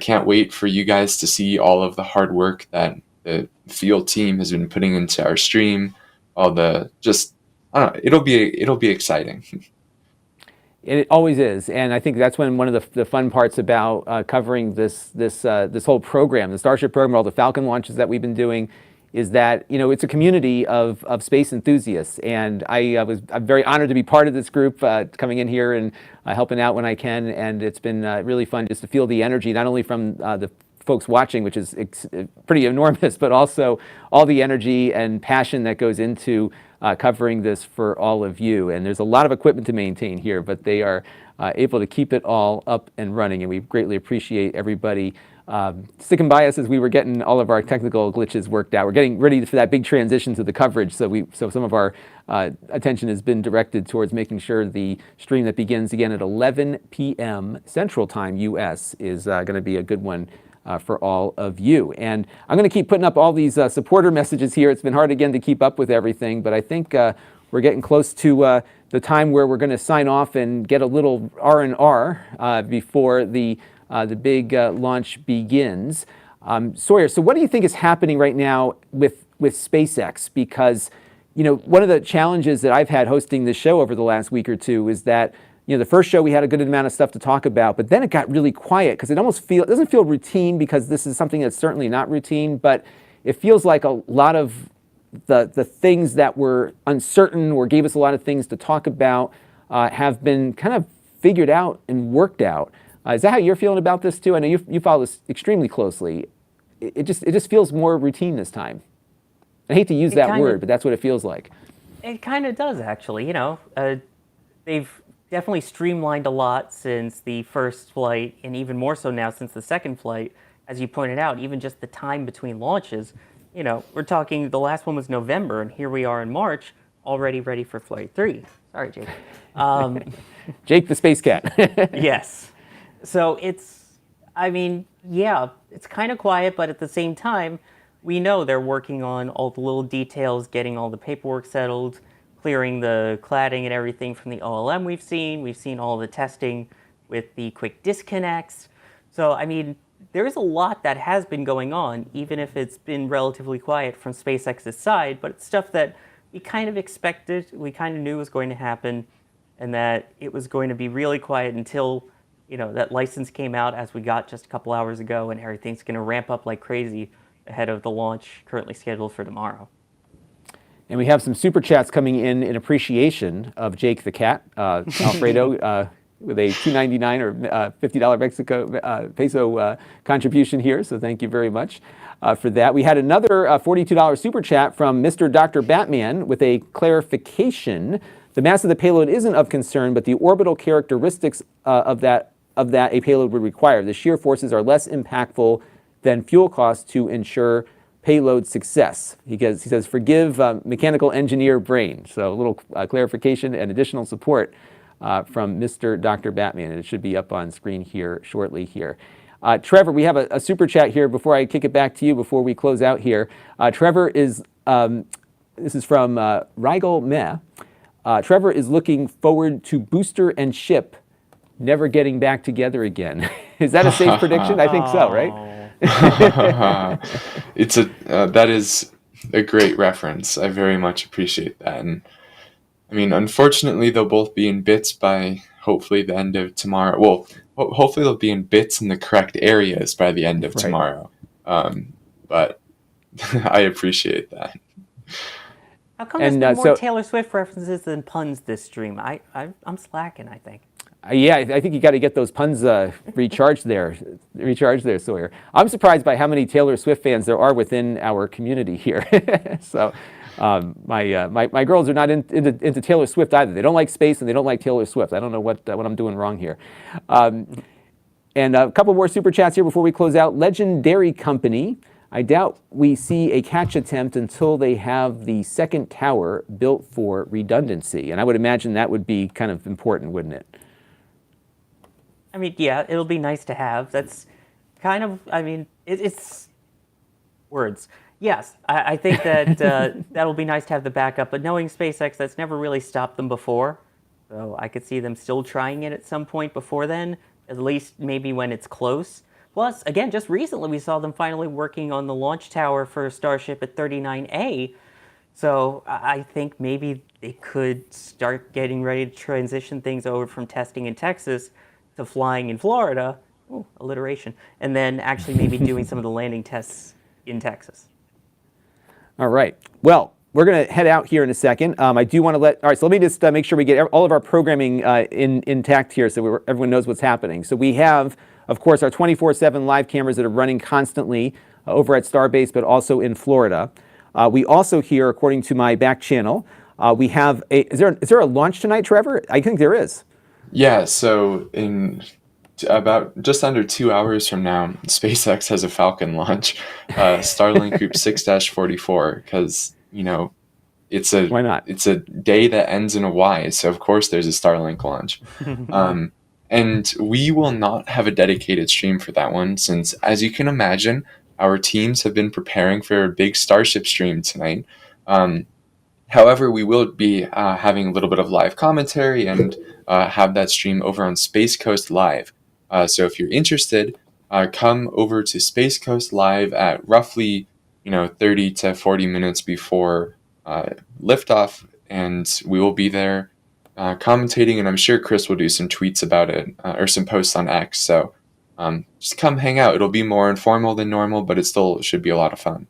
can't wait for you guys to see all of the hard work that the field team has been putting into our stream. All the it'll be exciting. It always is, and I think that's one of the fun parts about covering this whole program, the Starship program, all the Falcon launches that we've been doing, is that it's a community of space enthusiasts, and I'm very honored to be part of this group, coming in here and helping out when I can, and it's been really fun just to feel the energy, not only from the folks watching, which is pretty enormous, but also all the energy and passion that goes into covering this for all of you. And there's a lot of equipment to maintain here, but they are able to keep it all up and running, and we greatly appreciate everybody sticking by us as we were getting all of our technical glitches worked out. We're getting ready for that big transition to the coverage, so some of our attention has been directed towards making sure the stream that begins again at 11 p.m. Central Time, U.S., is going to be a good one for all of you. And I'm going to keep putting up all these supporter messages here. It's been hard again to keep up with everything, but I think we're getting close to the time where we're going to sign off and get a little R&R before the big launch begins. Sawyer, so what do you think is happening right now with SpaceX? Because, you know, one of the challenges that I've had hosting this show over the last week or two is that, you know, the first show we had a good amount of stuff to talk about, but then it got really quiet because it doesn't feel routine, because this is something that's certainly not routine, but it feels like a lot of the things that were uncertain or gave us a lot of things to talk about have been kind of figured out and worked out. Is that how you're feeling about this too? I know you follow this extremely closely. It just feels more routine this time. I hate to use that word, but that's what it feels like. It kind of does, actually. You know, they've definitely streamlined a lot since the first flight, and even more so now since the second flight. As you pointed out, even just the time between launches. You know, we're talking, the last one was November, and here we are in March, already ready for Flight 3. Sorry, Jake. Jake the Space Cat. Yes. So I mean, yeah, it's kind of quiet, but at the same time, we know they're working on all the little details, getting all the paperwork settled, clearing the cladding and everything from the OLM we've seen. We've seen all the testing with the quick disconnects. So, I mean, there's a lot that has been going on, even if it's been relatively quiet from SpaceX's side, but it's stuff that we kind of expected, we kind of knew was going to happen, and that it was going to be really quiet until, you know, that license came out, as we got just a couple hours ago, and everything's going to ramp up like crazy ahead of the launch currently scheduled for tomorrow. And we have some super chats coming in appreciation of Jake the Cat, Alfredo, with a $2.99 or $50 Mexico peso contribution here. So thank you very much for that. We had another $42 super chat from Mr. Dr. Batman with a clarification. The mass of the payload isn't of concern, but the orbital characteristics of that a payload would require. The shear forces are less impactful than fuel costs to ensure payload success. He says, forgive mechanical engineer brain. So a little clarification and additional support from Mr. Dr. Batman. And it should be up on screen here shortly here. Trevor, we have a super chat here before I kick it back to you, before we close out here. Trevor is, this is from Rigel Meh. Trevor is looking forward to booster and ship never getting back together again. Is that a safe prediction? I think so, right? That is a great reference. I very much appreciate that. And I mean, unfortunately, they'll both be in bits by hopefully the end of tomorrow. Well, hopefully they'll be in bits in the correct areas by the end of tomorrow. But I appreciate that. How come there's been more Taylor Swift references than puns this stream? I'm slacking, I think. Yeah, I think you got to get those puns recharged there, Sawyer. I'm surprised by how many Taylor Swift fans there are within our community here. So my girls are not into Taylor Swift either. They don't like space and they don't like Taylor Swift. I don't know what I'm doing wrong here. And a couple more super chats here before we close out. Legendary Company. I doubt we see a catch attempt until they have the second tower built for redundancy. And I would imagine that would be kind of important, wouldn't it? I mean, yeah, it'll be nice to have. That's kind of, I mean, it's words. Yes, I think that that'll be nice to have the backup, but knowing SpaceX, that's never really stopped them before. So I could see them still trying it at some point before then, at least maybe when it's close. Plus, again, just recently we saw them finally working on the launch tower for Starship at 39A. So I think maybe they could start getting ready to transition things over from testing in Texas to flying in Florida, alliteration, and then actually maybe doing some of the landing tests in Texas. All right. Well, we're going to head out here in a second. I do want to all right, so let me just make sure we get all of our programming intact here so everyone knows what's happening. So we have, of course, our 24/7 live cameras that are running constantly over at Starbase, but also in Florida. We also here, according to my back channel, we have is there a launch tonight, Trevor? I think there is. Yeah, so in about just under 2 hours from now, SpaceX has a Falcon launch, Starlink Group 6-44, because, you know, why not? It's a day that ends in a Y, so of course there's a Starlink launch. And we will not have a dedicated stream for that one since, as you can imagine, our teams have been preparing for a big Starship stream tonight. However, we will be having a little bit of live commentary and have that stream over on Space Coast Live. So if you're interested, come over to Space Coast Live at roughly 30 to 40 minutes before liftoff, and we will be there commentating, and I'm sure Chris will do some tweets about it or some posts on X. So just come hang out. It'll be more informal than normal, but it still should be a lot of fun.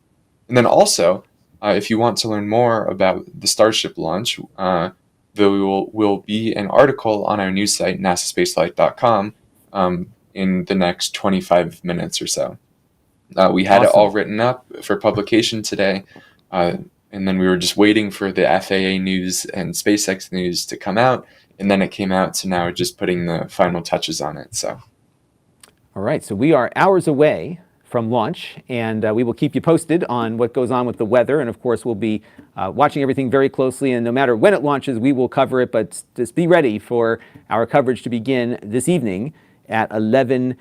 And then also, if you want to learn more about the Starship launch, there will be an article on our news site, NASASpaceflight.com, in the next 25 minutes or so. We had it all written up for publication today, and then we were just waiting for the FAA news and SpaceX news to come out, and then it came out, so now we're just putting the final touches on it. So, all right, so we are hours away from launch, and we will keep you posted on what goes on with the weather, and of course we'll be watching everything very closely, and no matter when it launches, we will cover it, but just be ready for our coverage to begin this evening at 11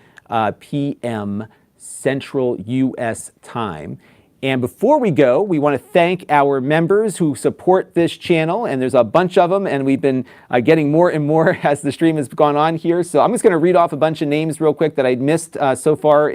p.m. Central U.S. time. And before we go, we want to thank our members who support this channel, and there's a bunch of them, and we've been getting more and more as the stream has gone on here. So I'm just going to read off a bunch of names real quick that I missed so far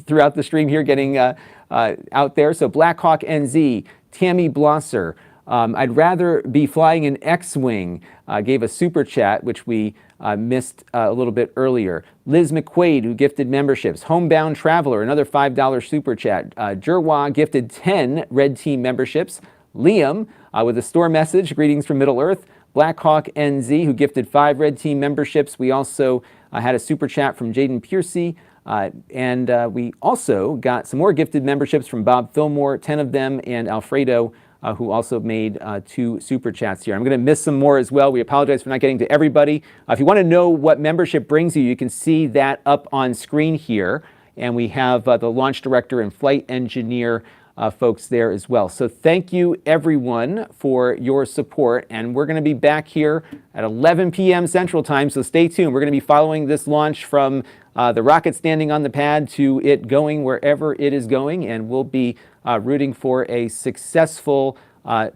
throughout the stream here getting out there. So Blackhawk NZ, Tammy Blosser, I'd rather be flying an X-Wing, gave a super chat, which we missed a little bit earlier. Liz McQuaid, who gifted memberships. Homebound Traveler, another $5 super chat. Jerwa gifted 10 Red Team memberships. Liam with a store message, greetings from Middle Earth. Blackhawk NZ, who gifted 5 Red Team memberships. We also had a super chat from Jaden Piercy. And we also got some more gifted memberships from Bob Fillmore, 10 of them, and Alfredo, who also made 2 super chats here. I'm going to miss some more as well. We apologize for not getting to everybody. If you want to know what membership brings you, you can see that up on screen here. And we have the launch director and flight engineer folks there as well. So thank you, everyone, for your support. And we're going to be back here at 11 p.m. Central Time, so stay tuned. We're going to be following this launch from the rocket standing on the pad to it going wherever it is going, and we'll be rooting for a successful a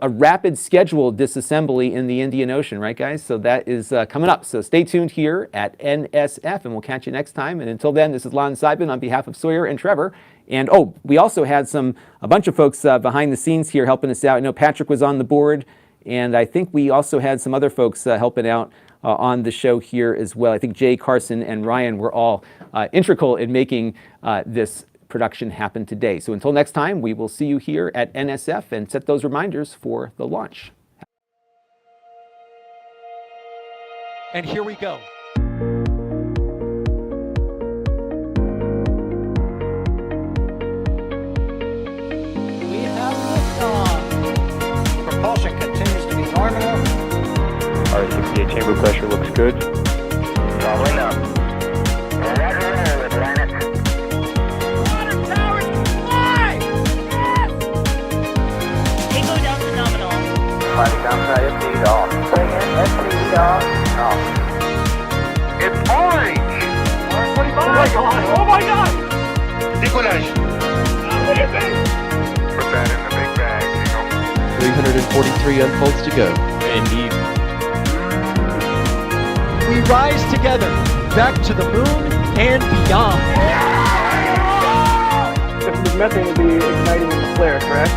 rapid scheduled disassembly in the Indian Ocean, right, guys? So that is coming up. So stay tuned here at NSF, and we'll catch you next time. And until then, this is Lon Seidman on behalf of Sawyer and Trevor. And we also had a bunch of folks behind the scenes here helping us out. I know Patrick was on the board, and I think we also had some other folks helping out on the show here as well. I think Jay, Carson, and Ryan were all integral in making this production happen today. So until next time, we will see you here at NSF and set those reminders for the launch. And here we go. We have liftoff. Propulsion continues to be normal. RCPA chamber pressure looks good. Rolling up. Roger, Atlantis. Water towers, fly! Yes! Tango down to nominal. Fighting downside FD off. Bring in FD off. It's orange! Oh my god! Oh my god! Decollage. What is it? Put that in the big bag, Eagle. 343 unfolds to go. Indeed. We rise together, back to the moon and beyond. If the methane would be igniting in the flare, correct?